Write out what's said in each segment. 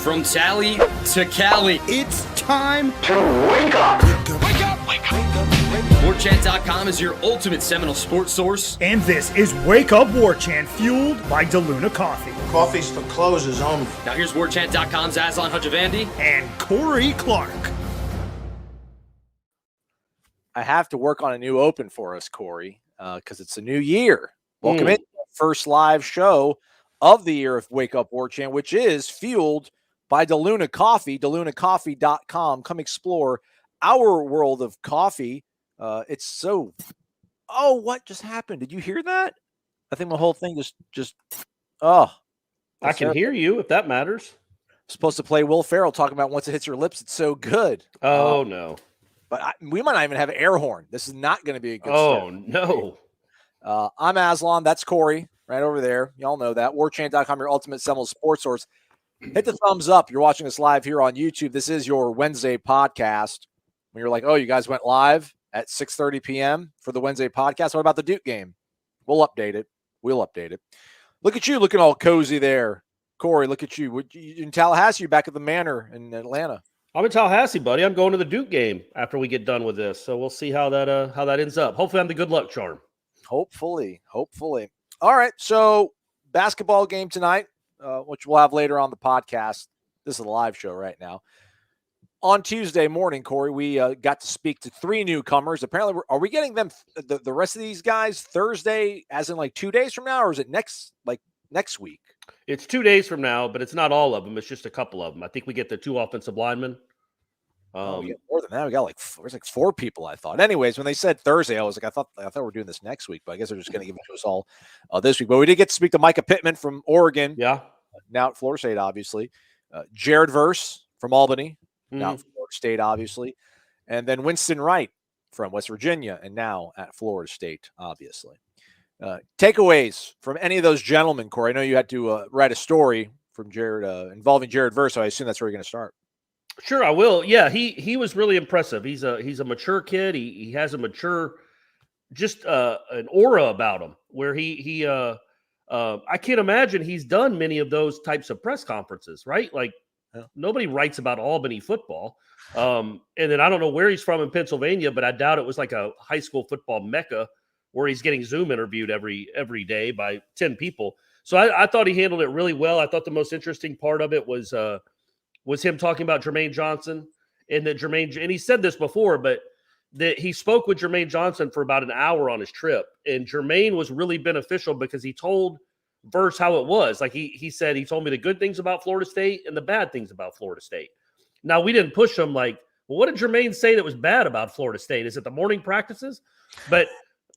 From Tally to Cali, It's time to wake up. Wake up! Wake up! WarChant.com is your ultimate Seminole sports source. And this is Wake Up War Chant, fueled by DeLuna Coffee. Coffee's for closers only. Now here's WarChant.com's Aslan Hajavandi. And Corey Clark. I have to work on a new open for us, Corey, because it's a new year. Welcome in to the first live show of the year of Wake Up War Chant, which is fueled by DeLuna Coffee, DeLunaCoffee.com. Come explore our world of coffee. It's so. Oh, what just happened? Did you hear that? I think my whole thing just. Oh, I can hear you if that matters. Supposed to play Will Ferrell talking about once it hits your lips, it's so good. Oh no! But we might not even have an air horn. This is not going to be a good. Oh start. no! I'm Aslan. That's Corey right over there. Y'all know that. WarChant.com, your ultimate Seminole sports source. Hit the thumbs up. You're watching us live here on YouTube. This is your Wednesday podcast. When you're like, oh, you guys went live at 6:30 p.m. for the Wednesday podcast. What about the Duke game? We'll update it. Look at you looking all cozy there. Corey, look at you. In Tallahassee, you're back at the Manor in Atlanta. I'm in Tallahassee, buddy. I'm going to the Duke game after we get done with this. So we'll see how that ends up. Hopefully I'm the good luck charm. Hopefully. All right. So basketball game tonight, which we'll have later on the podcast. This is a live show right now. On Tuesday morning, Corey, we got to speak to three newcomers. Apparently, are we getting them, the rest of these guys, Thursday, as in like 2 days from now, or is it next week? It's 2 days from now, but it's not all of them. It's just a couple of them. I think we get the two offensive linemen. We get more than that. We got there's like four people, I thought. Anyways, when they said Thursday, I was like, I thought we were doing this next week, but I guess they're just going to give it to us all this week. But we did get to speak to Micah Pittman from Oregon. Yeah. Now at Florida State, obviously. Jared Verse from Albany. Now at Florida State, obviously. And then Winston Wright from West Virginia, and now at Florida State, obviously. Takeaways from any of those gentlemen, Corey. I know you had to write a story from Jared involving Jared Verse, so I assume that's where you're going to start. Sure, I will. Yeah, he was really impressive. He's a mature kid. He has a mature, just an aura about him where he I can't imagine he's done many of those types of press conferences, right? Like nobody writes about Albany football. And then I don't know where he's from in Pennsylvania, but I doubt it was like a high school football mecca where he's getting Zoom interviewed every day by 10 people. So I thought he handled it really well. I thought the most interesting part of it was him talking about Jermaine Johnson, and that and he said this before, but that he spoke with Jermaine Johnson for about an hour on his trip, and Jermaine was really beneficial because he told Verse how it was. Like he said, he told me the good things about Florida State and the bad things about Florida State. Now, we didn't push him like, well, what did Jermaine say that was bad about Florida State? Is it the morning practices? But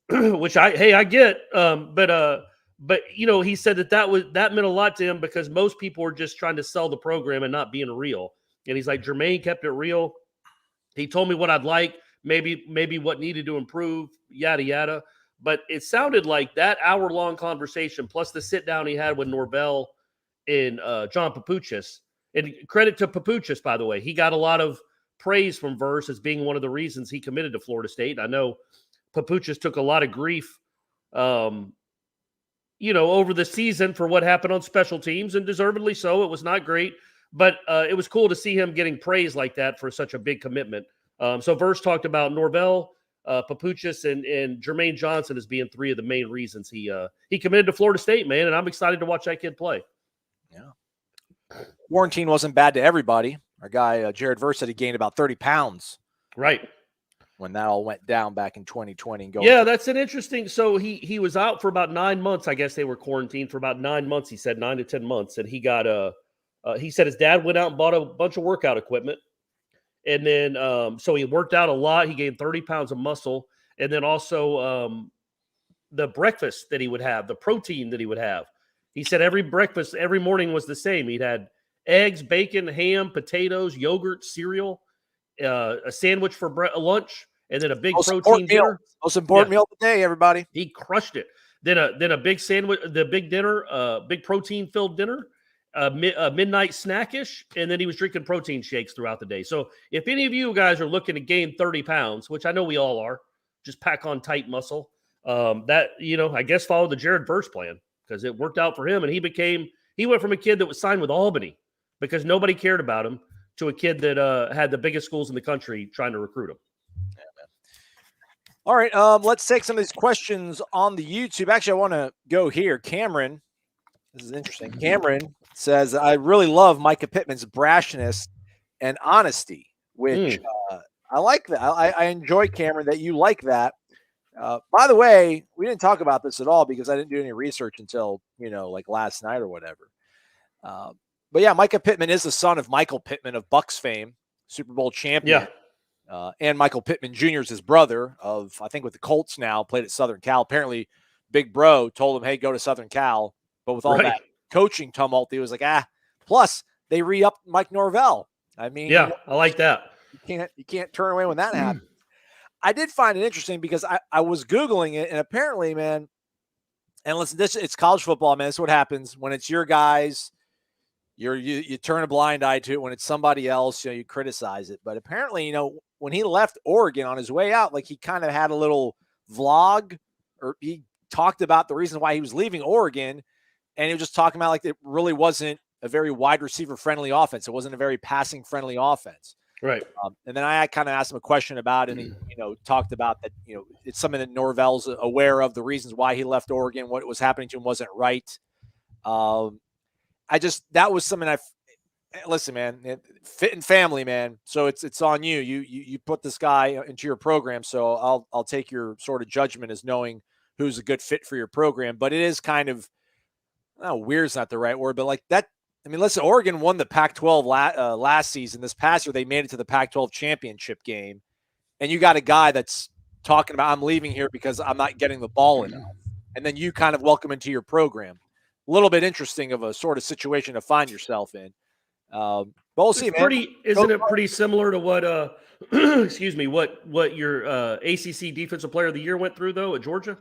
which I get. But he said that meant a lot to him because most people were just trying to sell the program and not being real. And he's like, Jermaine kept it real. He told me what I'd like, maybe what needed to improve, yada yada. But it sounded like that hour-long conversation, plus the sit-down he had with Norvell and John Papuchis. And credit to Papuchis, by the way. He got a lot of praise from Verse as being one of the reasons he committed to Florida State. I know Papuchis took a lot of grief, over the season for what happened on special teams, and deservedly so. It was not great, but it was cool to see him getting praise like that for such a big commitment. So Verse talked about Norvell, Papuchis, and Jermaine Johnson as being three of the main reasons he committed to Florida State, man, and I'm excited to watch that kid play. Yeah. Quarantine wasn't bad to everybody. Our guy, Jared Verse, said he gained about 30 pounds. Right. When that all went down back in 2020. And that's an interesting. So he was out for about 9 months. I guess they were quarantined for about 9 months. He said 9 to 10 months. And he got he said his dad went out and bought a bunch of workout equipment. And then, so he worked out a lot. He gained 30 pounds of muscle. And then also the breakfast that he would have, the protein that he would have. He said every breakfast, every morning was the same. He'd had eggs, bacon, ham, potatoes, yogurt, cereal, a sandwich for lunch, and then a big protein dinner. Most important meal of the day, everybody. He crushed it. Then a big sandwich, the big dinner, big protein-filled dinner, midnight snackish, and then he was drinking protein shakes throughout the day. So if any of you guys are looking to gain 30 pounds, which I know we all are, just pack on tight muscle, I guess follow the Jared Verse plan because it worked out for him. And he went from a kid that was signed with Albany because nobody cared about him to a kid that had the biggest schools in the country trying to recruit him. All right, let's take some of these questions on the YouTube. Actually, I want to go here. Cameron, this is interesting. Cameron says, I really love Micah Pittman's brashness and honesty, which I like that. I enjoy, Cameron, that you like that. By the way, we didn't talk about this at all because I didn't do any research until, like last night or whatever. But yeah, Micah Pittman is the son of Michael Pittman of Bucs fame, Super Bowl champion. Yeah. And Michael Pittman Jr. is his brother of, I think, with the Colts now, played at Southern Cal. Apparently, Big Bro told him, hey, go to Southern Cal. But with all that coaching tumult, he was like, plus they re-upped Mike Norvell. I mean, yeah, I like that. You can't turn away when that happens. I did find it interesting because I was Googling it, and apparently, man, and listen, it's college football, man. This is what happens when it's your guys. You turn a blind eye to it. When it's somebody else, you criticize it. But apparently, when he left Oregon on his way out, like he kind of had a little vlog, or he talked about the reason why he was leaving Oregon, and he was just talking about like it really wasn't a very wide receiver friendly offense. It wasn't a very passing friendly offense. Right. And then I kind of asked him a question about it, and he, talked about that, it's something that Norvell's aware of, the reasons why he left Oregon, what was happening to him wasn't right. That was something listen, man, fit and family, man. So it's on you. You put this guy into your program. So I'll take your sort of judgment as knowing who's a good fit for your program, but it is kind of, weird's not the right word, but like that. I mean, listen, Oregon won the Pac-12 last season. This past year, they made it to the Pac-12 championship game. And you got a guy that's talking about, I'm leaving here because I'm not getting the ball enough. And then you kind of welcome into your program. A little bit interesting of a sort of situation to find yourself in. But we'll see, man. Isn't it pretty similar to what, excuse me, what your ACC Defensive Player of the Year went through, though, at Georgia?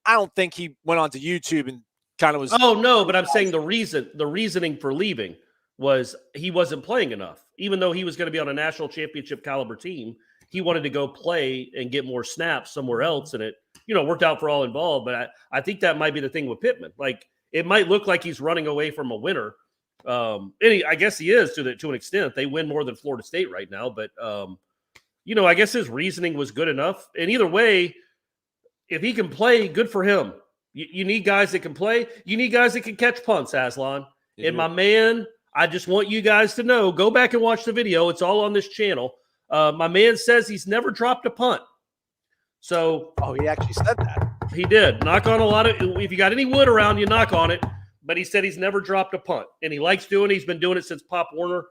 I don't think he went onto YouTube and kind of was. Oh, no, but I'm saying the reasoning for leaving was he wasn't playing enough. Even though he was going to be on a national championship caliber team, he wanted to go play and get more snaps somewhere else. And it, worked out for all involved. But I think that might be the thing with Pittman. Like, it might look like he's running away from a winner. And I guess he is to an extent. They win more than Florida State right now. But, I guess his reasoning was good enough. And either way, if he can play, good for him. You need guys that can play. You need guys that can catch punts, Aslan. And my man, I just want you guys to know, go back and watch the video. It's all on this channel. My man says he's never dropped a punt. So, he actually said that. He did. Knock on a lot of, if you got any wood around, you knock on it. But he said he's never dropped a punt. And he likes doing it. He's been doing it since Pop Warner.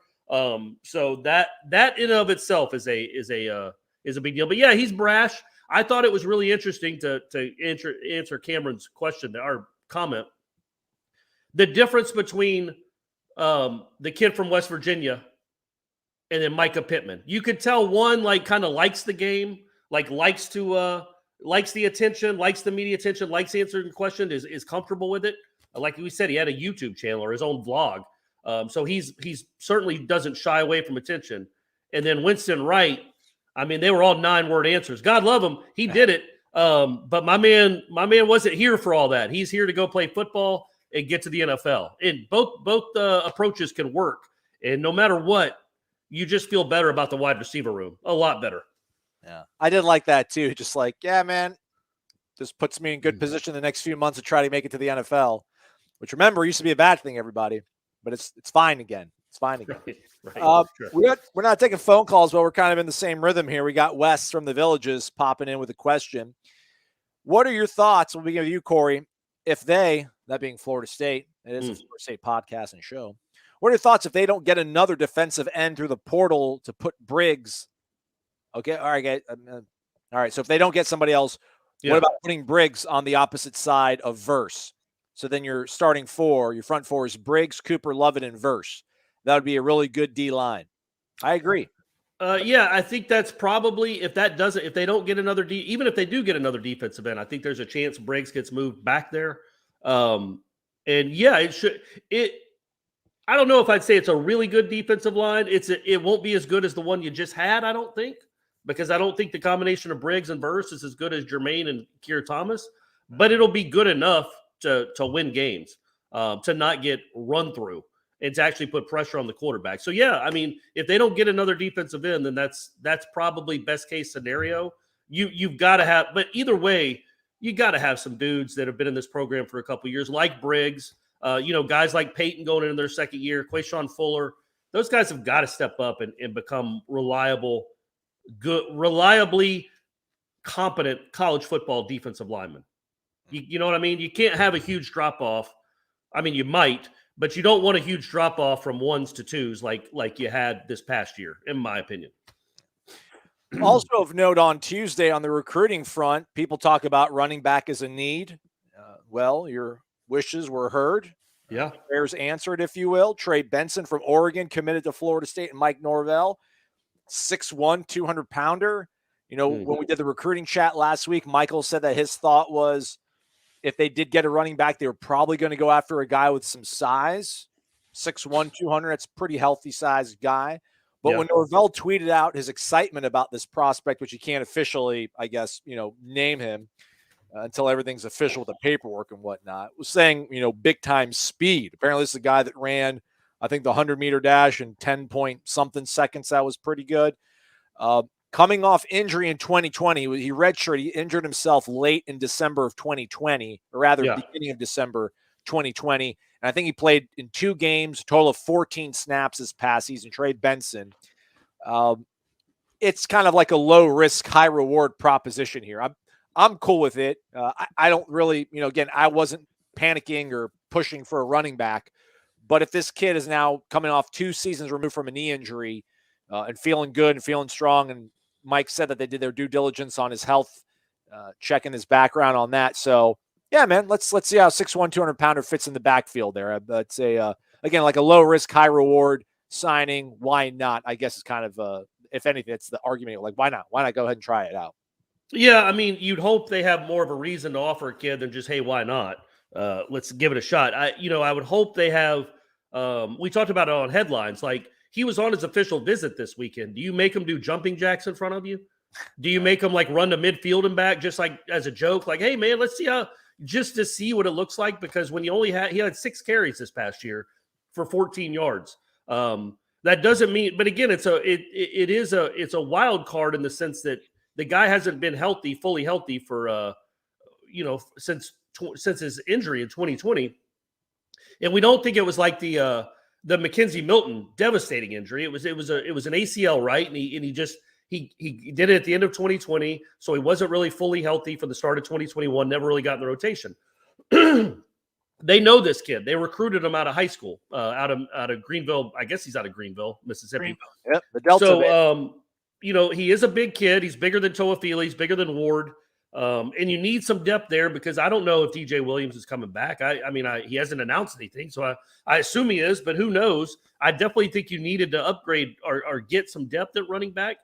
So that in and of itself is a big deal. But yeah, he's brash. I thought it was really interesting to answer Cameron's question or comment. The difference between the kid from West Virginia and then Micah Pittman. You could tell one kind of likes the game, likes the attention, likes the media attention, likes answering the question, is comfortable with it. Like we said, he had a YouTube channel or his own vlog. So he's certainly doesn't shy away from attention. And then Winston Wright, I mean, they were all 9-word answers. God love him. He did it. But my man wasn't here for all that. He's here to go play football and get to the NFL. And both approaches can work. And no matter what, you just feel better about the wide receiver room. A lot better. Yeah. I did like that too. Just like, yeah, man, this puts me in good position the next few months to try to make it to the NFL, which remember used to be a bad thing, everybody, but it's fine again. It's fine again. Right. Sure. We're not taking phone calls, but we're kind of in the same rhythm here. We got Wes from the Villages popping in with a question. What are your thoughts? We'll begin with you, Corey. If they, that being Florida State, it is a Florida State podcast and show. What are your thoughts if they don't get another defensive end through the portal to put Briggs? Okay, all right, guys. All right, so if they don't get somebody else, what about putting Briggs on the opposite side of Verse? So then your starting four, your front four is Briggs, Cooper, Lovett, and Verse. That would be a really good D line. I agree. Yeah, I think that's probably if they don't get another even if they do get another defensive end, I think there's a chance Briggs gets moved back there. And yeah, I don't know if I'd say it's a really good defensive line. It won't be as good as the one you just had, I don't think, because I don't think the combination of Briggs and Verse is as good as Jermaine and Keir Thomas, but it'll be good enough to win games, to not get run through. and to actually put pressure on the quarterback. So yeah, I mean, if they don't get another defensive end, then that's probably best case scenario. You've got to have, but either way, you got to have some dudes that have been in this program for a couple of years, like Briggs, guys like Peyton going into their second year, Quayshawn Fuller. Those guys have got to step up and become reliably competent college football defensive linemen. You know what I mean? You can't have a huge drop off. I mean, you might, but you don't want a huge drop off from ones to twos like you had this past year, in my opinion. Also of note on Tuesday on the recruiting front, people talk about running back as a need. Well, your wishes were heard. Yeah. Prayers answered, if you will. Trey Benson from Oregon committed to Florida State, and Mike Norvell, 6'1", 200-pounder. When we did the recruiting chat last week, Michael said that his thought was if they did get a running back, they were probably going to go after a guy with some size. 6'1", 200, that's a pretty healthy sized guy. But when Norvell tweeted out his excitement about this prospect, which he can't officially, I guess, name him until everything's official with the paperwork and whatnot, was saying, big time speed. Apparently this is a guy that ran, I think, the 100-meter dash in 10-point-something seconds. That was pretty good. Coming off injury in 2020, he redshirted. He injured himself late in December of 2020, or rather beginning of December 2020. And I think he played in 2 games, a total of 14 snaps this past season. Trey Benson. It's kind of like a low-risk, high-reward proposition here. I'm cool with it. I don't really, again, I wasn't panicking or pushing for a running back. But if this kid is now coming off 2 seasons removed from a knee injury and feeling good and feeling strong, and Mike said that they did their due diligence on his health, checking his background on that. So, yeah, man, let's see how 6'1", 200-pounder fits in the backfield there. I'd say, again, like a low-risk, high-reward signing. Why not? I guess it's kind of, if anything, it's the argument. Like, why not? Why not go ahead and try it out? Yeah, I mean, you'd hope they have more of a reason to offer a kid than just, hey, why not? Let's give it a shot. I would hope they have. We talked about it on headlines. Like, he was on his official visit this weekend. Do you make him do jumping jacks in front of you? Do you make him like run to midfield and back just like as a joke? Like, hey man, let's see just to see what it looks like, because when he had 6 carries this past year for 14 yards. That doesn't mean, but again, it's a wild card in the sense that the guy hasn't been fully healthy for since his injury in 2020. And we don't think it was like the Mackenzie Milton devastating injury. It was an ACL, right? And he did it at the end of 2020, so he wasn't really fully healthy for the start of 2021. Never really got in the rotation. They know this kid. They recruited him out of high school, out of Greenville. I guess he's out of Greenville, Mississippi. Yep, the Delta. So, he is a big kid. He's bigger than Toafili. He's bigger than Ward. And you need some depth there, because I don't know if DJ Williams is coming back. He hasn't announced anything, so I assume he is, but who knows? I definitely think you needed to upgrade or get some depth at running back,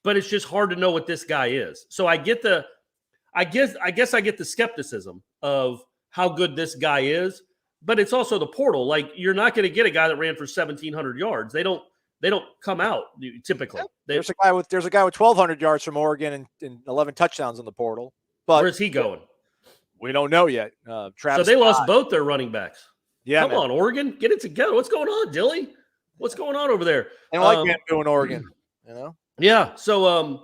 but it's just hard to know what this guy is. So I guess I get the skepticism of how good this guy is, but it's also the portal. Like, you're not going to get a guy that ran for 1,700 yards. They don't come out typically. There's a guy with 1,200 yards from Oregon and 11 touchdowns in the portal. But where's he going? We don't know yet. Travis. So they lost both their running backs. Yeah, come on, Oregon, get it together. What's going on, Dilly? What's going on over there? I don't like doing Oregon. Yeah. So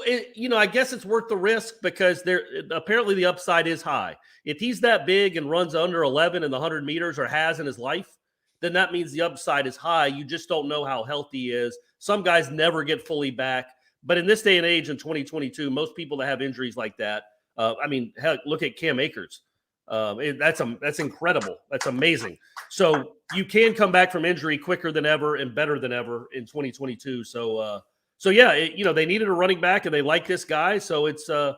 I guess it's worth the risk, because apparently the upside is high. If he's that big and runs under 11 in the 100 meters, or has in his life, then that means the upside is high. You just don't know how healthy he is. Some guys never get fully back. But in this day and age in 2022, most people that have injuries like that, heck, look at Cam Akers. That's incredible. That's amazing. So you can come back from injury quicker than ever and better than ever in 2022. So they needed a running back, and they like this guy. So it's a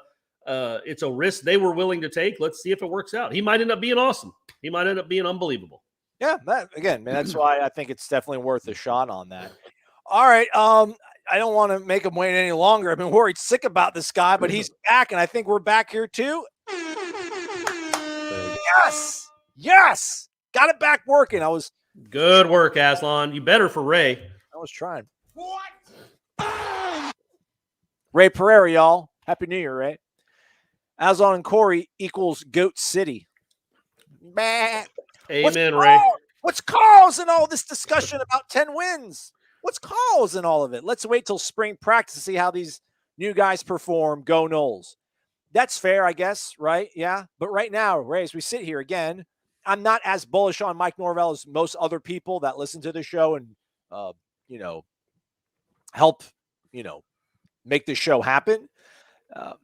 risk they were willing to take. Let's see if it works out. He might end up being awesome. He might end up being unbelievable. Yeah, that's why I think it's definitely worth a shot on that. All right. I don't want to make him wait any longer. I've been worried sick about this guy, but he's back, and I think we're back here too. Yes. Got it back working. Good work, Aslan. You better for Ray. I was trying. What? Ray Pereira, y'all. Happy New Year, Ray. Aslan and Corey equals Goat City. Amen, Ray. What's causing all this discussion about 10 wins? What's causing all of it? Let's wait till spring practice to see how these new guys perform. Go Noles. That's fair, I guess, right? Yeah. But right now, Ray, as we sit here again, I'm not as bullish on Mike Norvell as most other people that listen to the show and, help, make the show happen.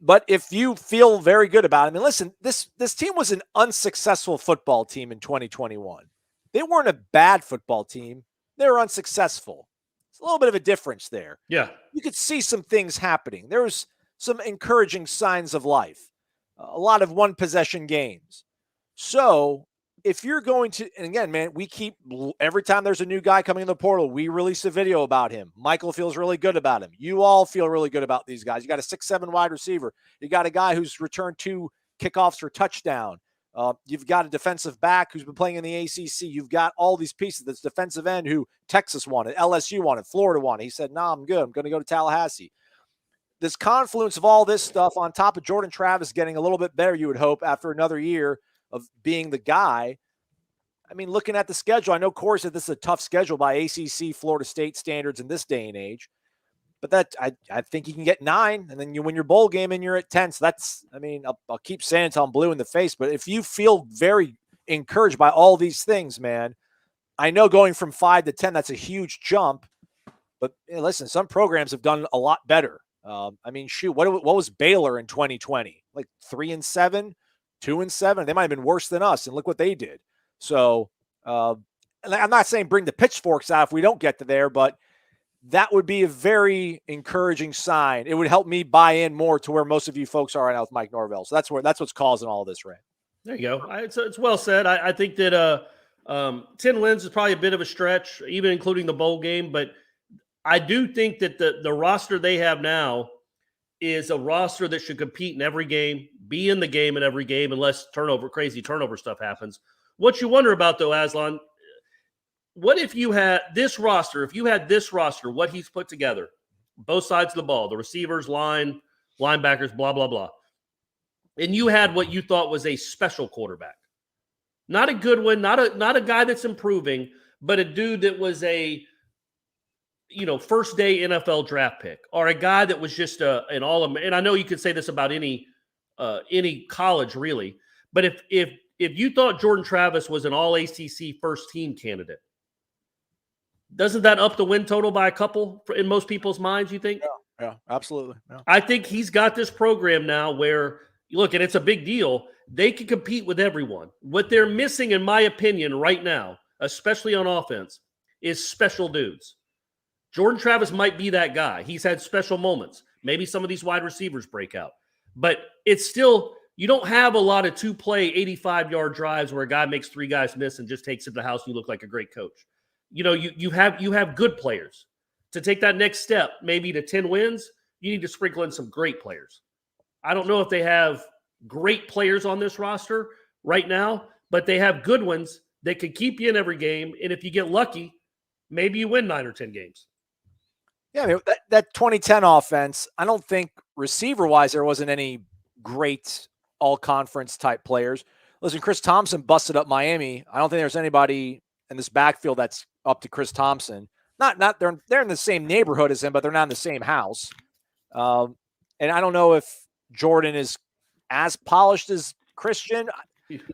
But if you feel very good about it, I mean, listen, this team was an unsuccessful football team in 2021. They weren't a bad football team. They were unsuccessful. It's a little bit of a difference there. Yeah. You could see some things happening. There was some encouraging signs of life, a lot of one-possession games. So if you're going to, and again, man, every time there's a new guy coming in the portal, we release a video about him. Michael feels really good about him. You all feel really good about these guys. You got a 6'7" wide receiver. You got a guy who's returned 2 kickoffs for touchdown. You've got a defensive back who's been playing in the ACC. You've got all these pieces. This defensive end who Texas wanted, LSU wanted, Florida wanted. He said, "No, I'm good. I'm going to go to Tallahassee." This confluence of all this stuff on top of Jordan Travis getting a little bit better, you would hope, after another year of being the guy. I mean, looking at the schedule, I know Corey said this is a tough schedule by ACC, Florida State standards in this day and age. But that I think you can get 9, and then you win your bowl game and you're at 10. So that's, I mean, I'll keep saying it until I'm blue in the face. But if you feel very encouraged by all these things, man, I know going from 5 to 10, that's a huge jump. But listen, some programs have done a lot better. I mean, shoot, what was Baylor in 2020? Like 3-7, 2-7. They might have been worse than us, and look what they did. So and I'm not saying bring the pitchforks out if we don't get to there, but that would be a very encouraging sign. It would help me buy in more to where most of you folks are right now with Mike Norvell. So that's what's causing all this, Ray. There you go. It's well said. I think that 10 wins is probably a bit of a stretch, even including the bowl game. But I do think that the roster they have now is a roster that should compete in every game, be in the game in every game, unless crazy turnover stuff happens. What you wonder about, though, Aslan, what if you had this roster, what he's put together, both sides of the ball, the receivers, linebackers, blah, blah, blah, and you had what you thought was a special quarterback, not a good one, not a guy that's improving, but a dude that was a, first day NFL draft pick, or a guy that was just an and I know you could say this about any college really, but if you thought Jordan Travis was an all ACC first team candidate, doesn't that up the win total by a couple in most people's minds, you think? Yeah, absolutely. Yeah. I think he's got this program now where, look, and it's a big deal. They can compete with everyone. What they're missing, in my opinion, right now, especially on offense, is special dudes. Jordan Travis might be that guy. He's had special moments. Maybe some of these wide receivers break out. But it's still, you don't have a lot of two-play 85-yard drives where a guy makes 3 guys miss and just takes it to the house and you look like a great coach. You have good players. To take that next step, maybe to 10 wins, you need to sprinkle in some great players. I don't know if they have great players on this roster right now, but they have good ones that can keep you in every game. And if you get lucky, maybe you win 9 or 10 games. Yeah, I mean, that 2010 offense, I don't think receiver-wise there wasn't any great all-conference type players. Listen, Chris Thompson busted up Miami. I don't think there's anybody in this backfield that's up to Chris Thompson. Not they're in the same neighborhood as him, but they're not in the same house. And I don't know if Jordan is as polished as Christian.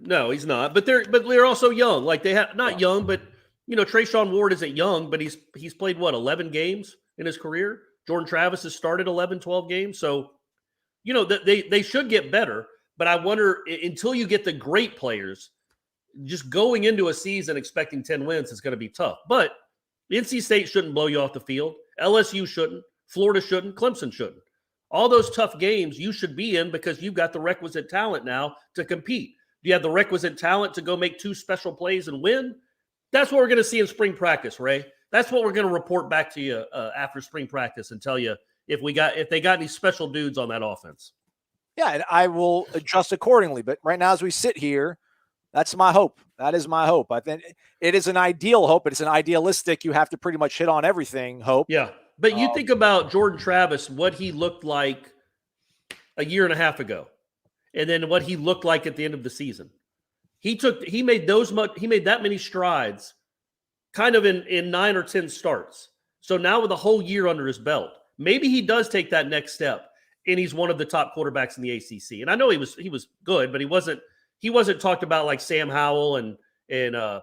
No, he's not. But they're also young. Like they have not young, but Trayshawn Ward isn't young, but he's played 11 games in his career. Jordan Travis has started 11, 12 games. So, they should get better. But I wonder, until you get the great players, just going into a season expecting 10 wins is going to be tough. But NC State shouldn't blow you off the field. LSU shouldn't. Florida shouldn't. Clemson shouldn't. All those tough games you should be in because you've got the requisite talent now to compete. Do you have the requisite talent to go make 2 special plays and win? That's what we're going to see in spring practice, Ray. That's what we're going to report back to you after spring practice and tell you if they got any special dudes on that offense. Yeah, and I will adjust accordingly. But right now, as we sit here, that's my hope. That is my hope. I think it is an ideal hope. It's an idealistic, you have to pretty much hit on everything hope. Yeah. But you think about Jordan Travis, what he looked like a year and a half ago, and then what he looked like at the end of the season. He made that many strides kind of in 9 or 10 starts. So now with a whole year under his belt, maybe he does take that next step, and he's one of the top quarterbacks in the ACC. And I know he was good, but he wasn't talked about like Sam Howell and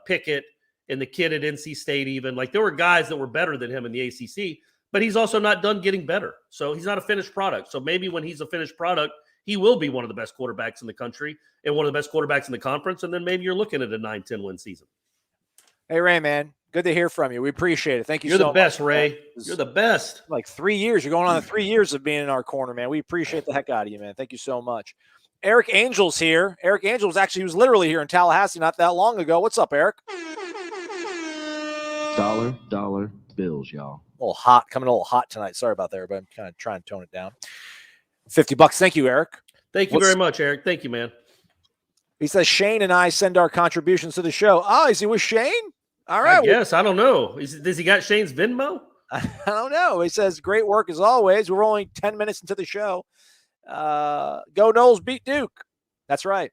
Pickett and the kid at NC State even. Like there were guys that were better than him in the ACC, but he's also not done getting better. So he's not a finished product. So maybe when he's a finished product, he will be one of the best quarterbacks in the country and one of the best quarterbacks in the conference. And then maybe you're looking at a 9-10 win season. Hey, Ray, man. Good to hear from you. We appreciate it. Thank you You're so the best, much, Ray. man. You're the best. Like 3 years. You're going on 3 years of being in our corner, man. We appreciate the heck out of you, man. Thank you so much. Eric Angel's here. Eric Angel he was literally here in Tallahassee not that long ago. What's up, Eric? Dollar bills, y'all. A little hot, coming a little hot tonight. Sorry about that, but I'm kind of trying to tone it down. $50. Thank you, Eric. Thank you very much, Eric. Thank you, man. He says Shane and I send our contributions to the show. Oh, is he with Shane? All right. Yes, I don't know. Does he got Shane's Venmo? I don't know. He says, great work as always. We're only 10 minutes into the show. Go Noles, beat Duke. That's right.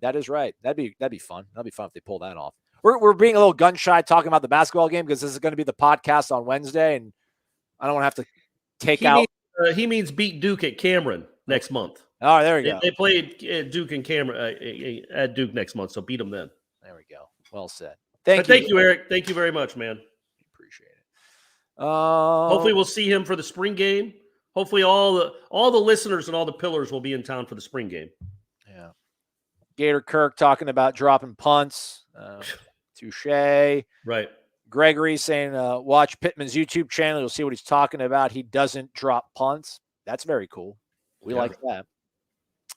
That is right. That'd be fun. That'd be fun if they pull that off. We're being a little gun shy talking about the basketball game because this is going to be the podcast on Wednesday, and I don't want to have to take out. He means beat Duke at Cameron next month. Oh, there we go. They played Duke and Cameron at Duke next month, so beat them then. There we go. Well said. Thank you, Eric. Thank you very much, man. Appreciate it. Hopefully, we'll see him for the spring game. Hopefully, all the listeners and all the pillars will be in town for the spring game. Yeah. Gator Kirk talking about dropping punts. Touche. Right. Gregory saying, watch Pittman's YouTube channel. You'll see what he's talking about. He doesn't drop punts. That's very cool. We like that.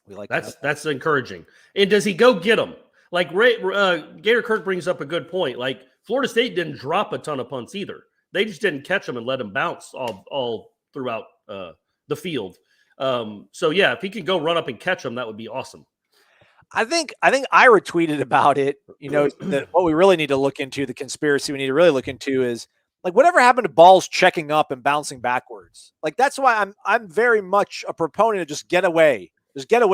We like that. That's encouraging. And does he go get them? Like Gator Kirk brings up a good point. Like Florida State didn't drop a ton of punts either. They just didn't catch them and let them bounce all throughout the field. So yeah, if he can go run up and catch them, that would be awesome. I think Ira tweeted about it. You know, that what we really need to look into, the conspiracy we need to really look into is like whatever happened to balls checking up and bouncing backwards. Like that's why I'm very much a proponent of just get away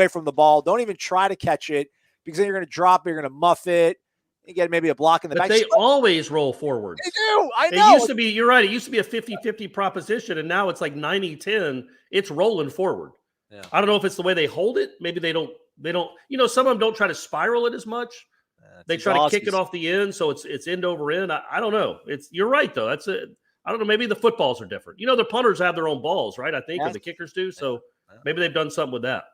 from the ball. Don't even try to catch it because then you're going to drop it, you're going to muff it. You get maybe a block in the back. But they always roll forwards. They do. I know. It used to be, you're right. It used to be a 50-50 proposition, and now it's like 90-10. It's rolling forward. Yeah. I don't know if it's the way they hold it. Maybe they don't, you know, some of them don't try to spiral it as much. They try to kick it off the end, so it's end over end. I don't know. You're right, though. That's it. I don't know. Maybe the footballs are different. You know, the punters have their own balls, right? I think, or the kickers do. So maybe they've done something with that.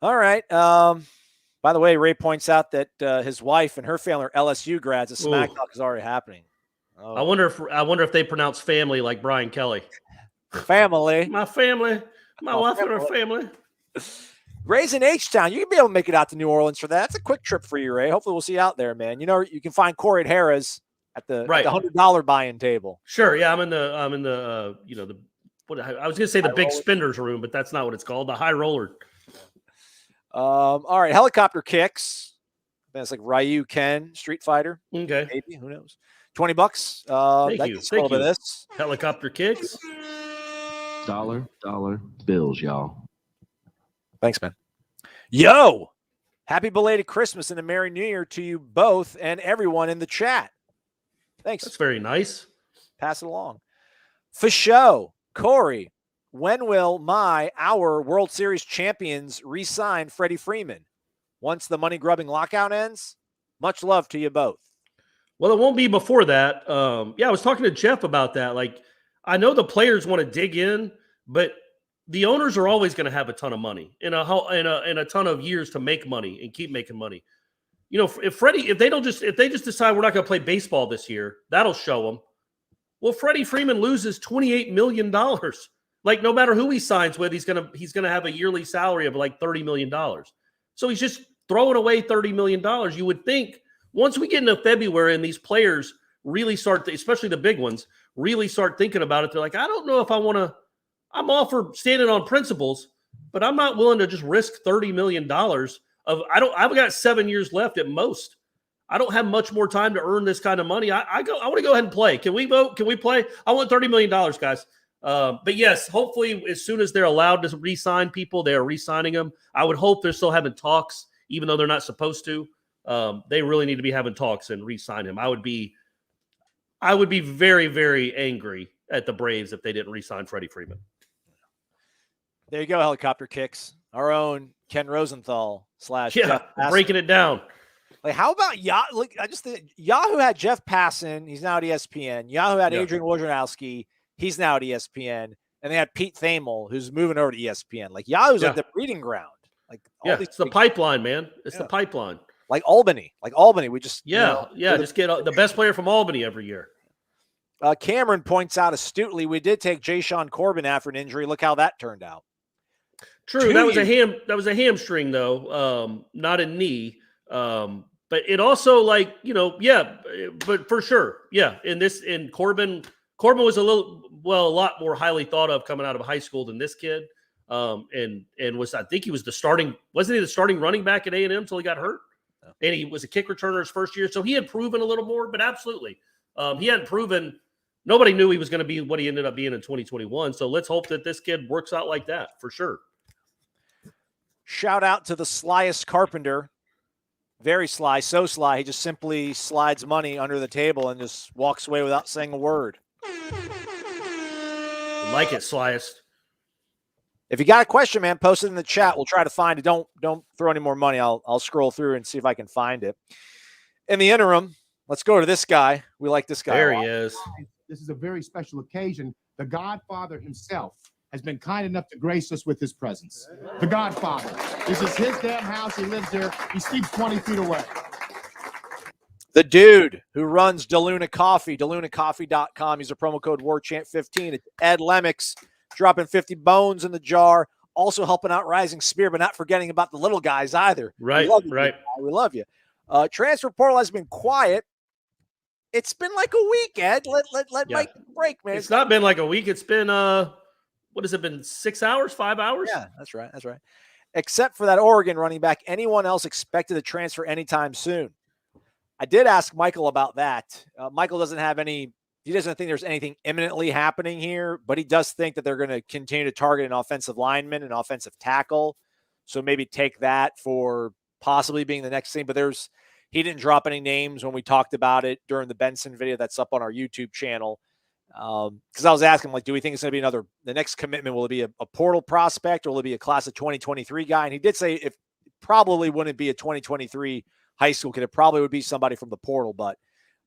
All right. By the way, Ray points out that his wife and her family are LSU grads. The smack talk is already happening. Oh. I wonder if they pronounce family like Brian Kelly. Family. My family. My wife and her family. Ray's in H-Town. You can be able to make it out to New Orleans for that. That's a quick trip for you, Ray. Hopefully we'll see you out there, man. You know, you can find Corey at Harrah's at the $100 buy-in table. Sure. Yeah, I'm in the you know, I was going to say the big spenders room, but that's not what it's called. The high roller. All right, helicopter kicks. That's like Ryu Ken Street Fighter. Okay, maybe, who knows? $20. Thank you. Thank you. This helicopter kicks. Dollar bills, y'all. Thanks, man. Yo, happy belated Christmas and a Merry New Year to you both and everyone in the chat. Thanks. That's very nice. Pass it along. For show, Corey. When will our World Series champions re-sign Freddie Freeman? Once the money-grubbing lockout ends? Much love to you both. Well, it won't be before that. Yeah, I was talking to Jeff about that. Like, I know the players want to dig in, but the owners are always going to have a ton of money in a ton of years to make money and keep making money. You know, if they just decide we're not going to play baseball this year, that'll show them. Well, Freddie Freeman loses $28 million. Like no matter who he signs with, he's gonna have a yearly salary of like $30 million. So he's just throwing away $30 million. You would think once we get into February and these players really start, especially the big ones, really start thinking about it, they're like, I don't know if I want to. I'm all for standing on principles, but I'm not willing to just risk $30 million I've got 7 years left at most. I don't have much more time to earn this kind of money. I want to go ahead and play. Can we vote? Can we play? I want $30 million, guys. But yes, hopefully as soon as they're allowed to re-sign people, they are re-signing them. I would hope they're still having talks, even though they're not supposed to. They really need to be having talks and re-sign him. I would be I would be very, very angry at the Braves if they didn't re-sign Freddie Freeman. There you go, helicopter kicks. Our own Ken Rosenthal / Jeff Passan. Breaking it down. Like, how about Yahoo? Look, I just think Yahoo had Jeff Passan. He's now at ESPN. Yahoo had Adrian Wojnarowski. He's now at ESPN. And they had Pete Thamel, who's moving over to ESPN. Like, Yahoo's like the breeding ground. Like, it's the pipeline, man. It's the pipeline. Like Albany. We just just get the best player from Albany every year. Cameron points out astutely, we did take Jayshon Corbin after an injury. Look how that turned out. True, that was a hamstring though, not a knee. But it also but for sure, in Corbin was a lot more highly thought of coming out of high school than this kid. And I think he was wasn't he the starting running back at A&M until he got hurt? And he was a kick returner his first year. So he had proven a little more, but absolutely. He hadn't proven, nobody knew he was going to be what he ended up being in 2021. So let's hope that this kid works out like that for sure. Shout out to the slyest carpenter. Very sly, so sly. He just simply slides money under the table and just walks away without saying a word. Like it, slyest. If you got a question, man, post it in the chat. We'll try to find it. Don't throw any more money. I'll scroll through and see if I can find it. In the interim, let's go to this guy. We like this guy. There he is. This is a very special occasion. The Godfather himself has been kind enough to grace us with his presence. The Godfather. This is his damn house. He lives here. He sleeps 20 feet away. The dude who runs DeLuna Coffee, DeLunaCoffee.com. Use a promo code WarChant15. It's Ed Lemix, dropping 50 bones in the jar. Also helping out Rising Spear, but not forgetting about the little guys either. Right, we love you. Transfer portal has been quiet. It's been like a week, Ed. Let Mike break, man. It's not been like a week. It's been what has it been? 6 hours, 5 hours? Yeah, that's right. Except for that Oregon running back, anyone else expected to transfer anytime soon? I did ask Michael about that. Michael doesn't think there's anything imminently happening here, but he does think that they're going to continue to target an offensive lineman, an offensive tackle. So maybe take that for possibly being the next thing. But he didn't drop any names when we talked about it during the Benson video that's up on our YouTube channel. Because I was asking, do we think it's going to be the next commitment? Will it be a portal prospect or will it be a class of 2023 guy? And he did say it probably wouldn't be a 2023 high school kid. It probably would be somebody from the portal. But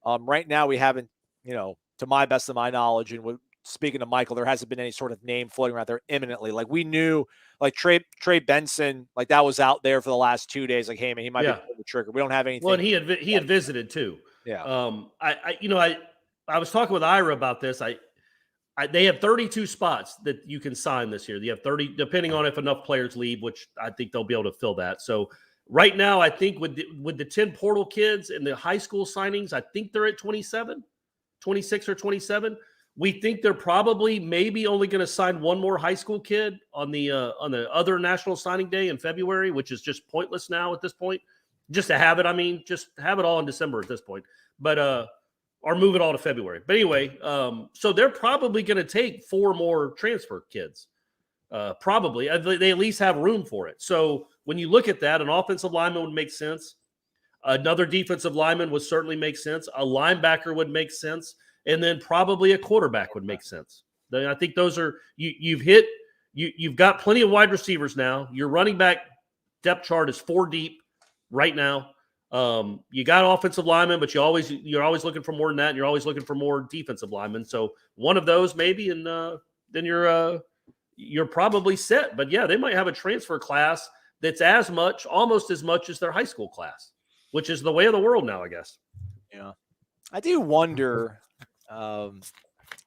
right now we haven't, to my best of my knowledge, and speaking to Michael, there hasn't been any sort of name floating around there imminently. Like we knew, Trey Benson, that was out there for the last 2 days. Hey man, he might be pulling the trigger. We don't have anything. Well, and he had visited too. Yeah. I was talking with Ira about this. They have 32 spots that you can sign this year. They have 30, depending on if enough players leave, which I think they'll be able to fill that. So right now, I think with the 10 portal kids and the high school signings, I think they're at 26 or 27. We think they're probably maybe only going to sign one more high school kid on the other national signing day in February, which is just pointless now at this point. Just to have it, just have it all in December at this point. But or move it all to February. But anyway, so they're probably going to take 4 more transfer kids. Probably. They at least have room for it. So when you look at that, an offensive lineman would make sense. Another defensive lineman would certainly make sense. A linebacker would make sense. And then probably a quarterback would make sense. I think those are you've got plenty of wide receivers now. Your running back depth chart is 4 deep right now. You got offensive linemen, but you're always looking for more than that, and you're always looking for more defensive linemen. So one of those maybe, and then you're probably set. But yeah, they might have a transfer class that's almost as much as their high school class, which is the way of the world now, I guess. Yeah, I do wonder. I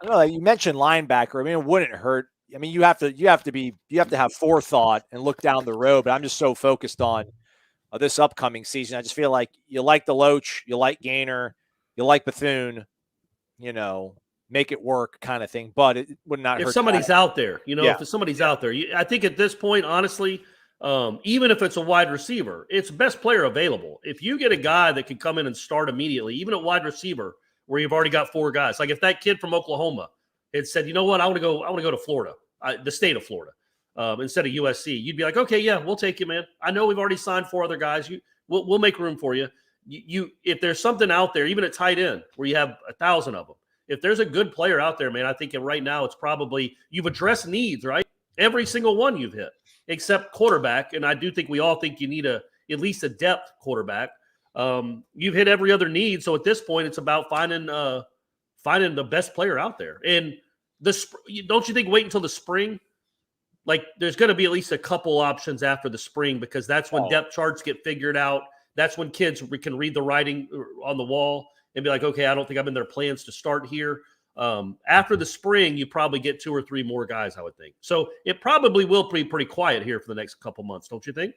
don't know. You mentioned linebacker. It wouldn't hurt. You have to have forethought and look down the road. But I'm just so focused on this upcoming season. I just feel like you like Deloach, you like Gainer, you like Bethune, make it work kind of thing. But it would not hurt. If somebody's out there, if somebody's out there, I think at this point, honestly, even if it's a wide receiver, it's best player available. If you get a guy that can come in and start immediately, even at wide receiver, where you've already got 4 guys, like if that kid from Oklahoma had said, you know what, I want to go to Florida, the state of Florida. Instead of USC, you'd be like, okay, yeah, we'll take you, man. I know we've already signed 4 other guys. We'll make room for you. you if there's something out there, even at tight end, where you have 1,000 of them, if there's a good player out there, man, I think right now it's probably you've addressed needs, right? Every single one you've hit, except quarterback, and I do think we all think you need at least a depth quarterback. You've hit every other need, so at this point, it's about finding the best player out there. And don't you think wait until the spring? Like there's going to be at least a couple options after the spring because that's when depth charts get figured out. That's when kids can read the writing on the wall and be like, okay, I don't think I'm in their plans to start here. After the spring, you probably get 2 or 3 more guys, I would think. So it probably will be pretty quiet here for the next couple months, don't you think?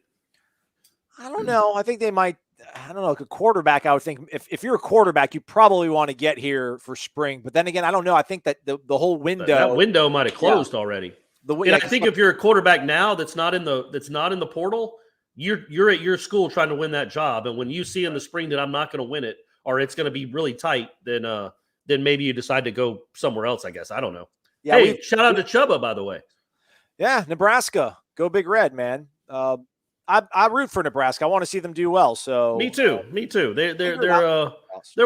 I don't know. I think they might. I don't know. Like a quarterback, I would think if you're a quarterback, you probably want to get here for spring. But then again, I don't know. I think that the whole window. That window might have closed already. I think if you're a quarterback now that's not in the portal, you're at your school trying to win that job, and when you see in the spring that I'm not going to win it or it's going to be really tight, then maybe you decide to go somewhere else. I guess I don't know. Yeah, hey, shout out to Chubba, by the way. Yeah, Nebraska, go Big Red, man. I root for Nebraska. I want to see them do well. So me too. They're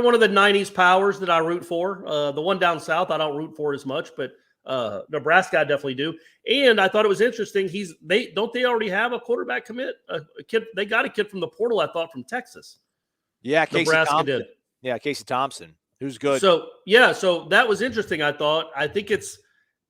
one of the '90s powers that I root for. The one down south I don't root for as much, but. Nebraska, I definitely do. And I thought it was interesting. They already have a quarterback commit? A kid, they got a kid from the portal, I thought, from Texas. Yeah, Nebraska Thompson did. Yeah, Casey Thompson, who's good. So that was interesting, I thought. I think it's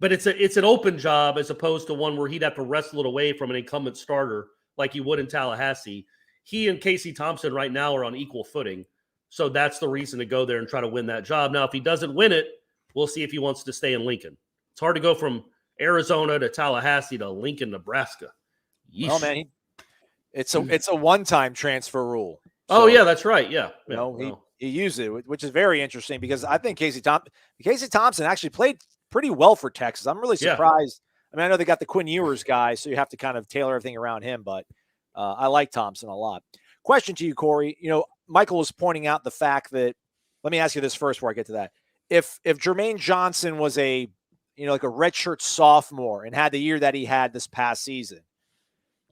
an open job as opposed to one where he'd have to wrestle it away from an incumbent starter like he would in Tallahassee. He and Casey Thompson right now are on equal footing. So that's the reason to go there and try to win that job. Now, if he doesn't win it, we'll see if he wants to stay in Lincoln. It's hard to go from Arizona to Tallahassee to Lincoln, Nebraska. Yeesh. Well, man, it's a one-time transfer rule. So, yeah, that's right. Yeah, he used it, which is very interesting because I think Casey Thompson actually played pretty well for Texas. I'm really surprised. I mean, I know they got the Quinn Ewers guy, so you have to kind of tailor everything around him, but I like Thompson a lot. Question to you, Corey. Michael was pointing out the fact that. Let me ask you this first before I get to that. If Jermaine Johnson was like a redshirt sophomore and had the year that he had this past season.